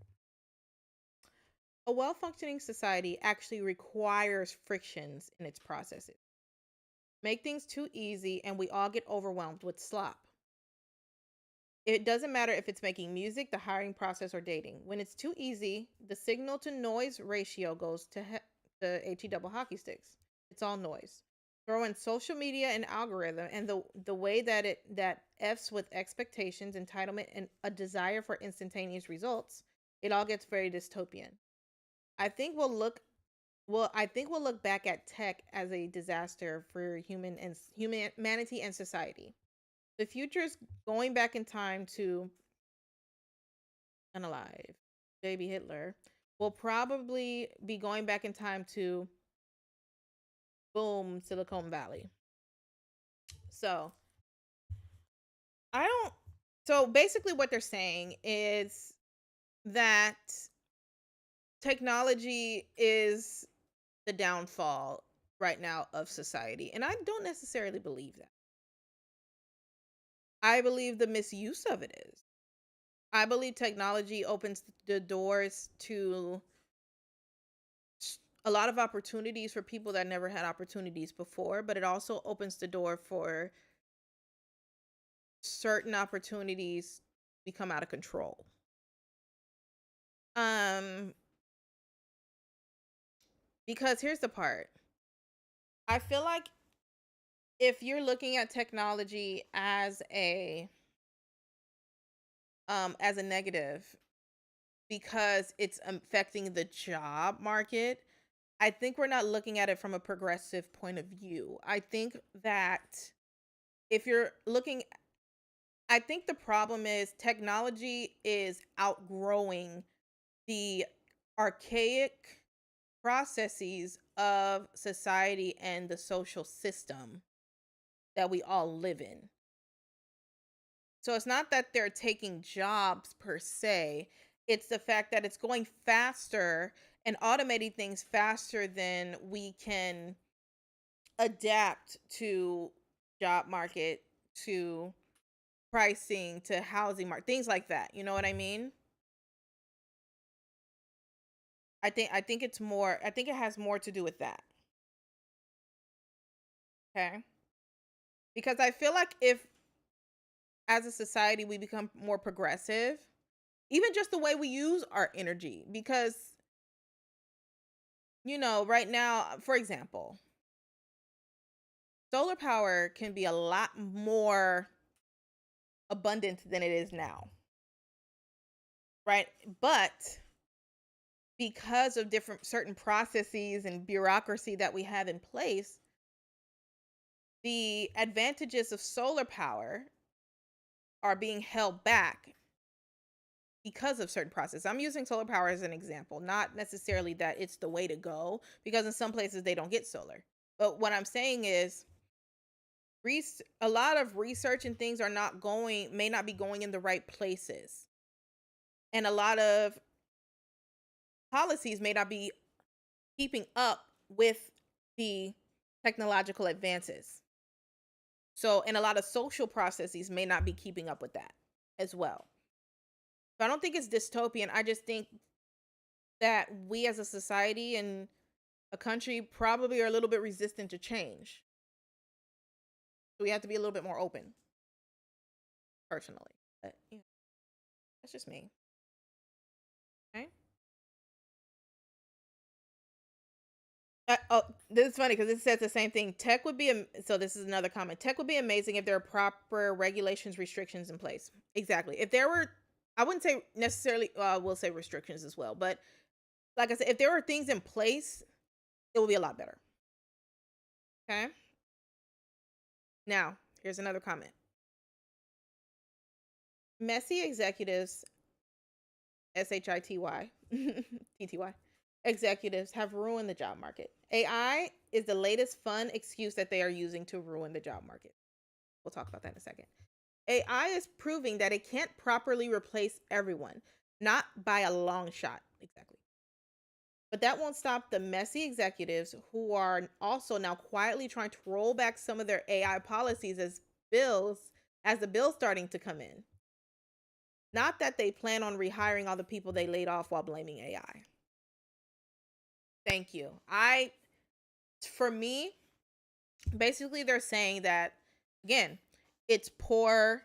S1: A well functioning society actually requires frictions in its processes. Make things too easy and we all get overwhelmed with slop. It doesn't matter if it's making music, the hiring process, or dating. When it's too easy, the signal to noise ratio goes to the HE double hockey sticks. It's all noise. Throw in social media and algorithm and the way that F's with expectations, entitlement, and a desire for instantaneous results, it all gets very dystopian. I think we'll look I think we'll look back at tech as a disaster for humanity and society. The future is going back in time to unalive baby Hitler. Will probably be going back in time to boom Silicon Valley. So I don't. So basically, what they're saying is that technology is the downfall right now of society, and I don't necessarily believe that. I believe the misuse of it is. I believe technology opens the doors to a lot of opportunities for people that never had opportunities before, but it also opens the door for certain opportunities become out of control. Um because here's the part. I feel like if you're looking at technology as a negative because it's affecting the job market, I think we're not looking at it from a progressive point of view. I think that if you're looking, I think the problem is technology is outgrowing the archaic processes of society and the social system that we all live in. So it's not that they're taking jobs per se, it's the fact that it's going faster and automating things faster than we can adapt to job market, to pricing, to housing market, things like that. You know what I mean? I think it's more I think it has more to do with that. Okay? Because I feel like if as a society we become more progressive, even just the way we use our energy, because right now, for example, solar power can be a lot more abundant than it is now, right? But because of different certain processes and bureaucracy that we have in place, the advantages of solar power are being held back because of certain processes. I'm using solar power as an example, not necessarily that it's the way to go, because in some places they don't get solar. But what I'm saying is a lot of research and things may not be going in the right places. And a lot of policies may not be keeping up with the technological advances. So, and a lot of social processes may not be keeping up with that as well. So I don't think it's dystopian. I just think that we as a society and a country probably are a little bit resistant to change. So we have to be a little bit more open. personally. But that's just me. Okay. Oh, this is funny because it says the same thing. Tech would be so. This is another comment. Tech would be amazing if there are proper regulations, restrictions in place. Exactly. If there were, I wouldn't say necessarily. We'll say restrictions as well. But like I said, if there were things in place, it would be a lot better. Okay. Now, here's another comment. Messy executives, SHITY, TTY, executives have ruined the job market. AI is the latest fun excuse that they are using to ruin the job market. We'll talk about that in a second. AI is proving that it can't properly replace everyone, not by a long shot. Exactly. But that won't stop the messy executives who are also now quietly trying to roll back some of their AI policies as the bills starting to come in. Not that they plan on rehiring all the people they laid off while blaming AI. Thank you. For me, basically they're saying that again, it's poor,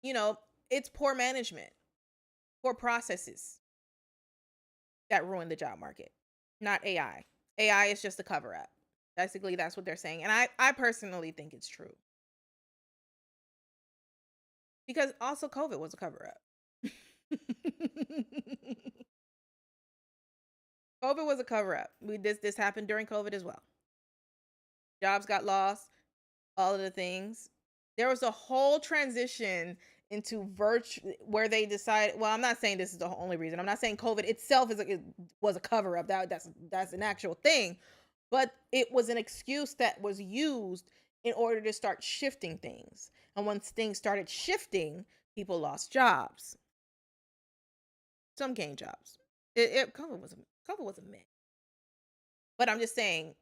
S1: you know, it's poor management, poor processes that ruin the job market, not AI. AI is just a cover up. Basically, that's what they're saying. And I personally think it's true. Because also COVID was a cover up. COVID was a cover up. This happened during COVID as well. Jobs got lost, all of the things. There was a whole transition into virtual where they decided, well, I'm not saying this is the only reason. I'm not saying COVID itself was a cover up. That's an actual thing. But it was an excuse that was used in order to start shifting things. And once things started shifting, people lost jobs. Some gained jobs. COVID was a myth. But I'm just saying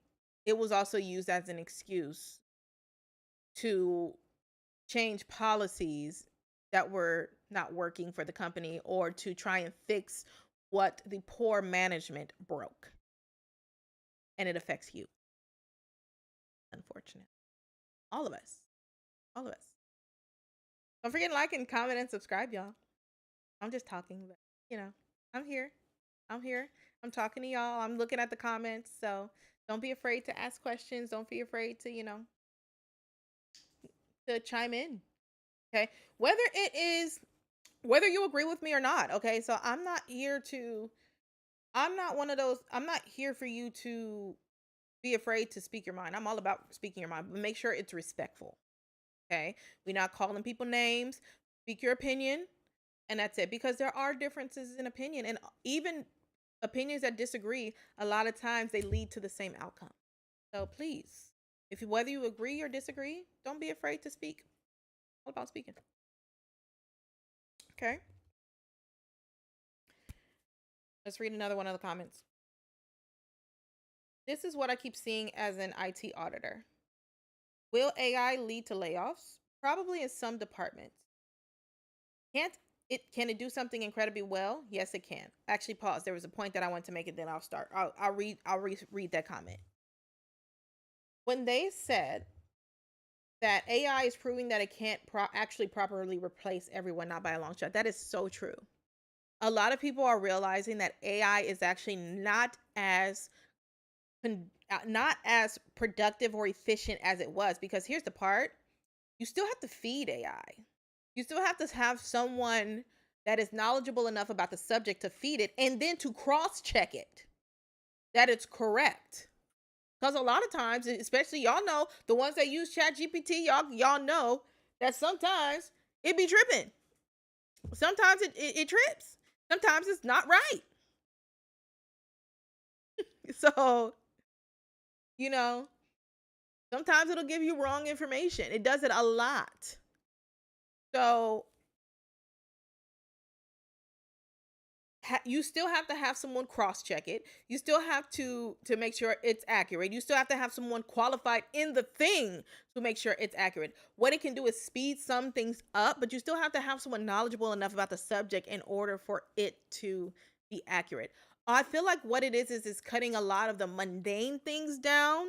S1: it was also used as an excuse to change policies that were not working for the company or to try and fix what the poor management broke. And it affects you. Unfortunate. All of us. All of us. Don't forget to like and comment and subscribe, y'all. I'm just talking, but I'm here. I'm here. I'm talking to y'all. I'm looking at the comments. So don't be afraid to ask questions. Don't be afraid to, to chime in. Okay. Whether you agree with me or not. Okay. So I'm not one of those, I'm not here for you to be afraid to speak your mind. I'm all about speaking your mind, but make sure it's respectful. Okay. We're not calling people names. Speak your opinion. And that's it. Because there are differences in opinion. And even opinions that disagree, a lot of times they lead to the same outcome. So please, whether you agree or disagree, don't be afraid to speak. All about speaking. Okay. Let's read another one of the comments. This is what I keep seeing as an IT auditor. Will AI lead to layoffs? Probably in some departments. Can it do something incredibly well? Yes, it can. Actually, pause. There was a point that I want to make, and then I'll start. I'll read that comment. When they said that AI is proving that it can't actually properly replace everyone, not by a long shot, that is so true. A lot of people are realizing that AI is actually not as productive or efficient as it was, because here's the part. You still have to feed AI. You still have to have someone that is knowledgeable enough about the subject to feed it and then to cross-check it that it's correct. Because a lot of times, especially y'all know, the ones that use ChatGPT, y'all know that sometimes it be tripping. Sometimes it trips. Sometimes it's not right. So, sometimes it'll give you wrong information. It does it a lot. So you still have to have someone cross-check it. You still have to make sure it's accurate. You still have to have someone qualified in the thing to make sure it's accurate. What it can do is speed some things up, but you still have to have someone knowledgeable enough about the subject in order for it to be accurate. I feel like what it is cutting a lot of the mundane things down,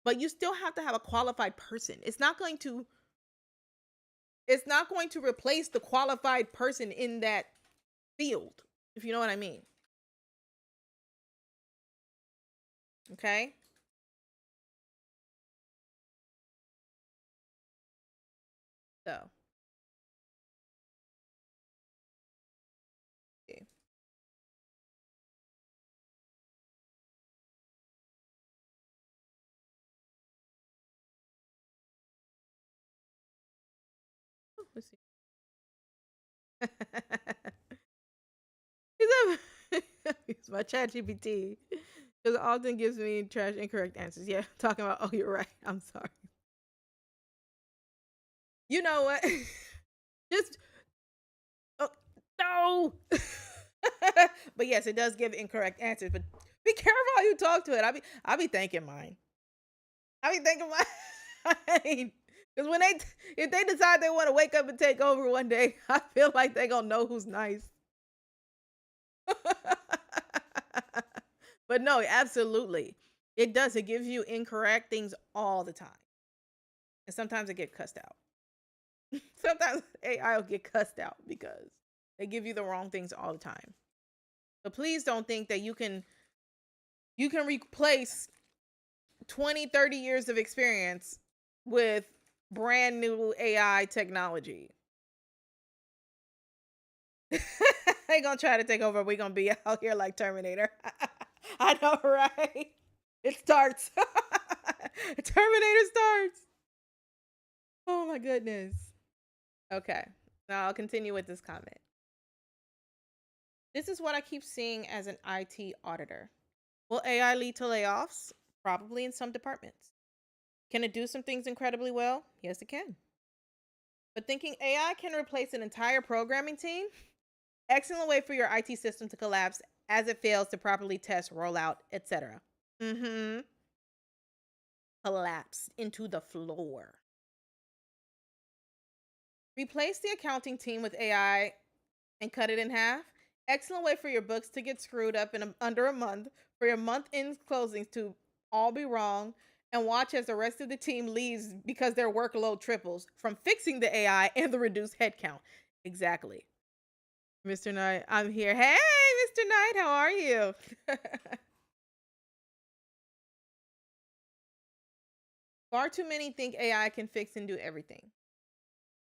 S1: but you still have to have a qualified person. It's not going to It's not going to replace the qualified person in that field, if you know what I mean. Okay? So, yeah. Let's see. It's my chat GPT. Because it often gives me trash incorrect answers. Yeah, talking about, oh, you're right. I'm sorry. You know what? Just, oh, no. But yes, it does give incorrect answers. But be careful how you talk to it. I be thanking mine. I be thinking mine. Because when if they decide they want to wake up and take over one day, I feel like they gonna know who's nice. But no, absolutely. It does. It gives you incorrect things all the time. And sometimes it get cussed out. Sometimes AI will get cussed out because they give you the wrong things all the time. So please don't think that you can replace 20, 30 years of experience with brand new AI technology. They gonna try to take over. We gonna be out here like Terminator. I know, right? It starts. Terminator starts. Oh my goodness. Okay. Now I'll continue with this comment. This is what I keep seeing as an IT auditor. Will AI lead to layoffs? Probably in some departments. Can it do some things incredibly well? Yes, it can. But thinking AI can replace an entire programming team? Excellent way for your IT system to collapse as it fails to properly test, roll out, etc. Mm-hmm. Collapsed into the floor. Replace the accounting team with AI and cut it in half. Excellent way for your books to get screwed up in under a month, for your month end closings to all be wrong, and watch as the rest of the team leaves because their workload triples from fixing the AI and the reduced headcount. Exactly. Mr. Knight, I'm here. Hey, Mr. Knight, how are you? Far too many think AI can fix and do everything.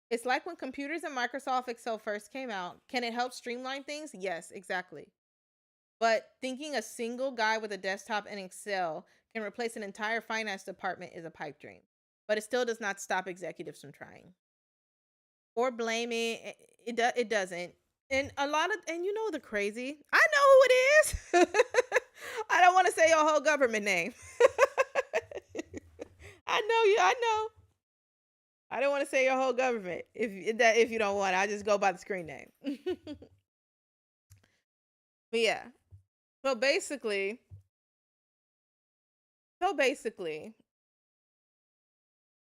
S1: It's like when computers and Microsoft Excel first came out. Can it help streamline things? Yes, exactly. But thinking a single guy with a desktop and Excel can replace an entire finance department is a pipe dream. But it still does not stop executives from trying or blaming. It doesn't. And a lot of, and you know the crazy, I know who it is. I don't want to say your whole government name. I know you. I know. I don't want to say your whole government. If you don't want, I just go by the screen name. But yeah. So basically, so basically,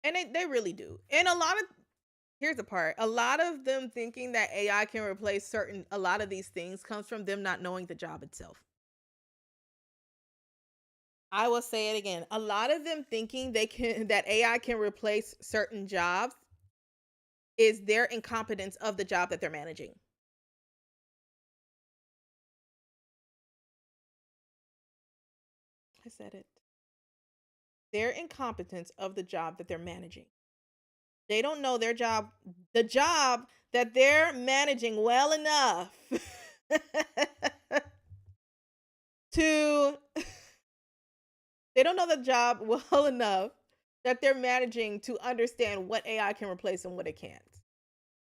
S1: and they really do. And a lot of, here's the part. A lot of them thinking that AI can replace a lot of these things comes from them not knowing the job itself. I will say it again. A lot of them thinking that AI can replace certain jobs is their incompetence of the job that they're managing. I said it. Their incompetence of the job that they're managing. They don't know their job, the job that they're managing well enough to they don't know the job well enough that they're managing to understand what AI can replace and what it can't.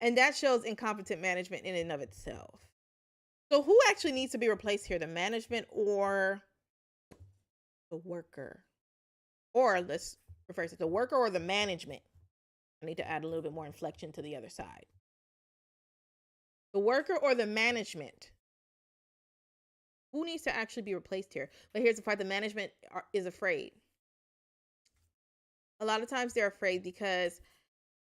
S1: And that shows incompetent management in and of itself. So who actually needs to be replaced here? The management or the worker? Or let's reverse it, the worker or the management? I need to add a little bit more inflection to the other side. The worker or the management? Who needs to actually be replaced here? But here's the part, the management is afraid. A lot of times they're afraid because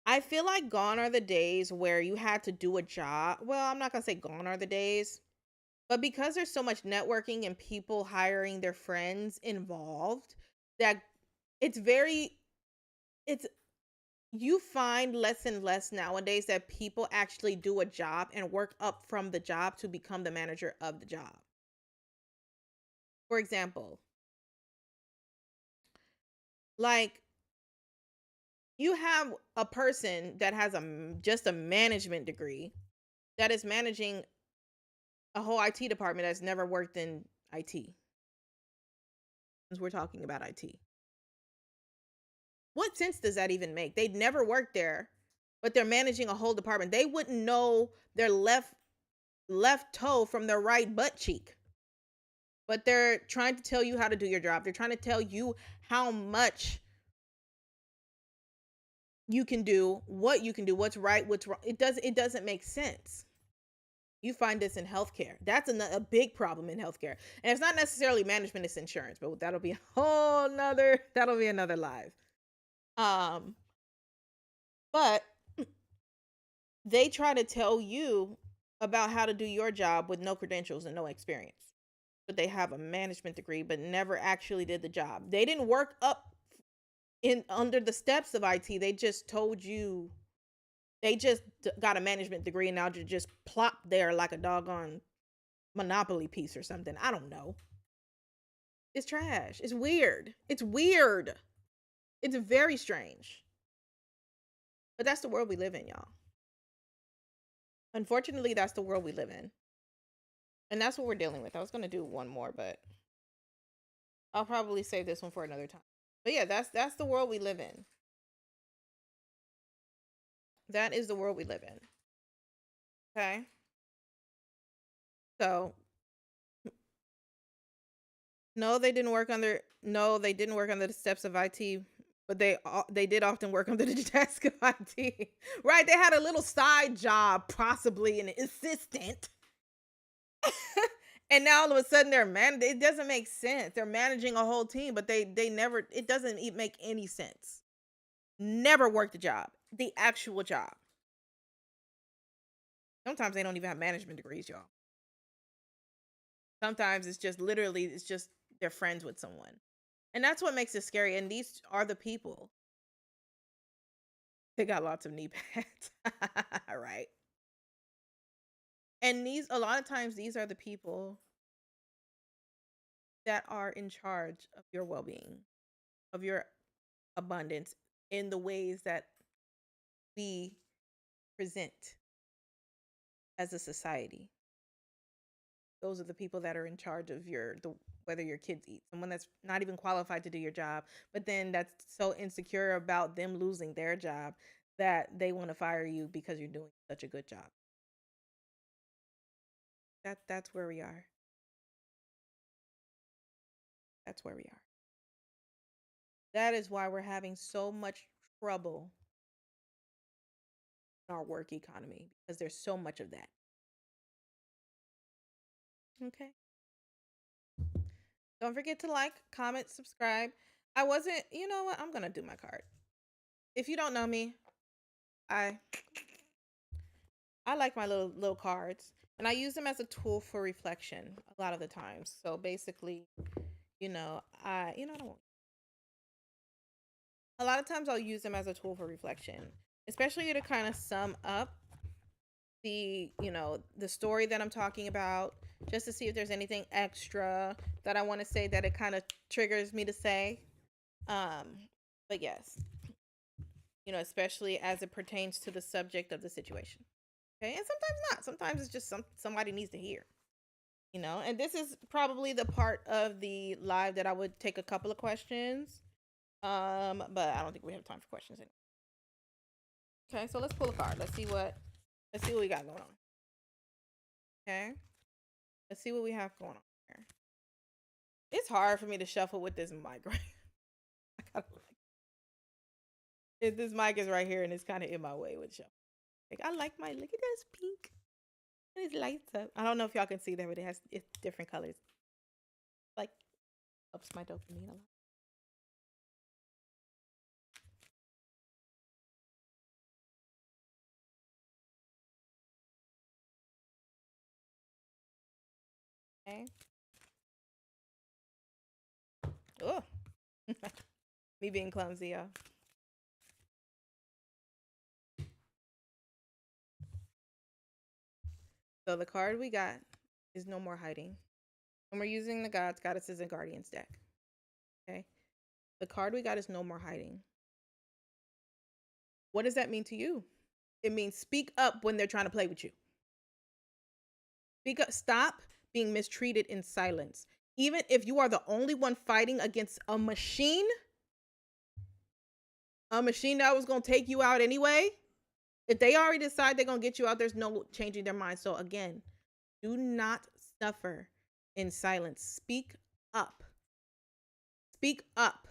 S1: I feel like gone are the days where you had to do a job. Well, I'm not going to say gone are the days, but because there's so much networking and people hiring their friends involved, that it's very, it's You find less and less nowadays that people actually do a job and work up from the job to become the manager of the job. For example, like you have a person that has just a management degree that is managing a whole IT department that's never worked in IT. Since we're talking about IT. What sense does that even make? They'd never worked there, but they're managing a whole department. They wouldn't know their left toe from their right butt cheek. But they're trying to tell you how to do your job. They're trying to tell you how much you can do, what you can do, what's right, what's wrong. It doesn't make sense. You find this in healthcare. That's a big problem in healthcare. And it's not necessarily management, it's insurance, but that'll be another live. Um, but they try to tell you about how to do your job with no credentials and no experience. But they have a management degree, but never actually did the job. They didn't work up in under the steps of IT. They just told you they just got a management degree and now just plop there like a doggone Monopoly piece or something. I don't know. It's trash. It's weird. It's weird. It's very strange. But that's the world we live in, y'all. Unfortunately, that's the world we live in. And that's what we're dealing with. I was going to do one more, but I'll probably save this one for another time. But yeah, that's the world we live in. That is the world we live in. Okay? So, no, they didn't work under the steps of IT, but they did often work under the desk of IT. Right? They had a little side job, possibly an assistant. And now all of a sudden it doesn't make sense. They're managing a whole team, but they never it doesn't make any sense. Never worked the job. The actual job. Sometimes they don't even have management degrees, y'all. Sometimes it's just they're friends with someone. And that's what makes it scary. And these are the people. They got lots of knee pads. Right. And a lot of times these are the people that are in charge of your well-being, of your abundance in the ways that we present as a society. Those are the people that are in charge of whether your kids eat. Someone that's not even qualified to do your job, but then that's so insecure about them losing their job that they want to fire you because you're doing such a good job. That's where we are. That's where we are. That is why we're having so much trouble in our work economy because there's so much of that. Okay. Don't forget to like, comment, subscribe. You know what? I'm going to do my card. If you don't know me, I like my little cards, and I use them as a tool for reflection a lot of the times. So basically, I don't. A lot of times I'll use them as a tool for reflection, especially to kind of sum up the story that I'm talking about, just to see if there's anything extra that I want to say that it kind of triggers me to say. But yes, especially as it pertains to the subject of the situation. Okay, and sometimes not. Sometimes it's just somebody needs to hear. And this is probably the part of the live that I would take a couple of questions. But I don't think we have time for questions anymore. Okay, so let's pull a card. Let's see what we got going on. Okay. Let's see what we have going on here. It's hard for me to shuffle with this mic, right? This mic is right here and it's kind of in my way with shuffle. Like I like look at this pink. And it lights up. I don't know if y'all can see that, but it's different colors. Like ups my dopamine a lot. Okay. Oh, me being clumsy, y'all. So the card we got is No More Hiding. And we're using the gods, goddesses, and guardians deck. Okay. The card we got is No More Hiding. What does that mean to you? It means speak up when they're trying to play with you. Speak up. Stop being mistreated in silence. Even if you are the only one fighting against a machine that was going to take you out anyway, if they already decide they're going to get you out, there's no changing their mind. So again, do not suffer in silence. Speak up. Speak up.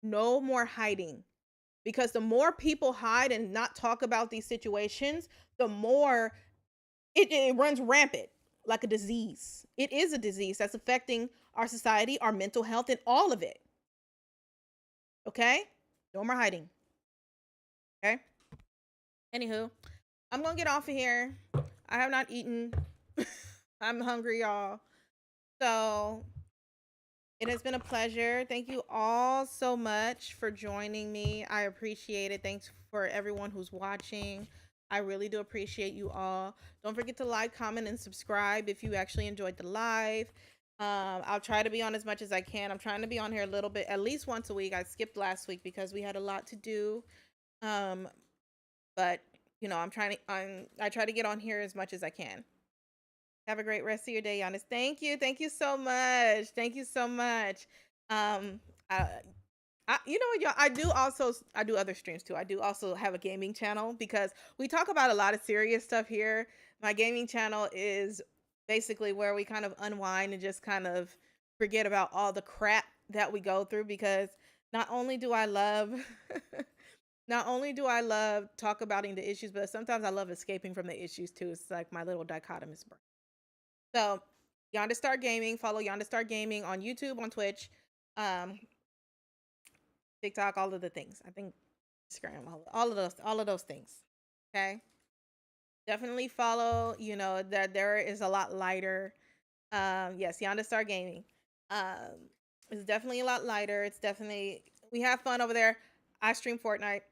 S1: No more hiding. Because the more people hide and not talk about these situations, the more it runs rampant like a disease. It is a disease that's affecting our society, our mental health, and all of it. Okay? No more hiding. Okay? Anywho, I'm going to get off of here. I have not eaten. I'm hungry, y'all. So it has been a pleasure. Thank you all so much for joining me. I appreciate it. Thanks for everyone who's watching. I really do appreciate you all. Don't forget to like, comment, and subscribe if you actually enjoyed the live. I'll try to be on as much as I can. I'm trying to be on here a little bit, at least once a week. I skipped last week because we had a lot to do. But you know, I try to get on here as much as I can. Have a great rest of your day, Giannis. Thank you. Thank you so much. Thank you so much. Um, I, you know what, y'all? I do other streams too. I do also have a gaming channel because we talk about a lot of serious stuff here. My gaming channel is basically where we kind of unwind and just kind of forget about all the crap that we go through because not only do I love not only do I love talk about the issues, but sometimes I love escaping from the issues too. It's like my little dichotomous brain. So, Yandistar Gaming, follow Yandistar Gaming on YouTube, on Twitch, TikTok, all of the things. I think Instagram, all of those things. Okay. Definitely follow, you know, that there is a lot lighter. Yes, Yandistar Gaming. It's definitely a lot lighter. It's definitely we have fun over there. I stream Fortnite.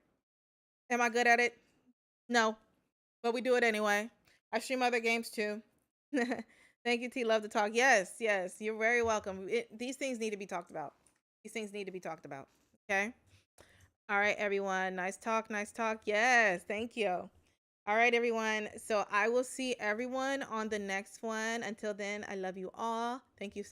S1: Am I good at it? No. But we do it anyway. I stream other games too. Thank you, T. Love to talk. Yes, yes, you're very welcome. These things need to be talked about. These things need to be talked about. Okay. All right, everyone. Nice talk. Nice talk. Yes. Thank you. All right, everyone. So I will see everyone on the next one. Until then, I love you all. Thank you.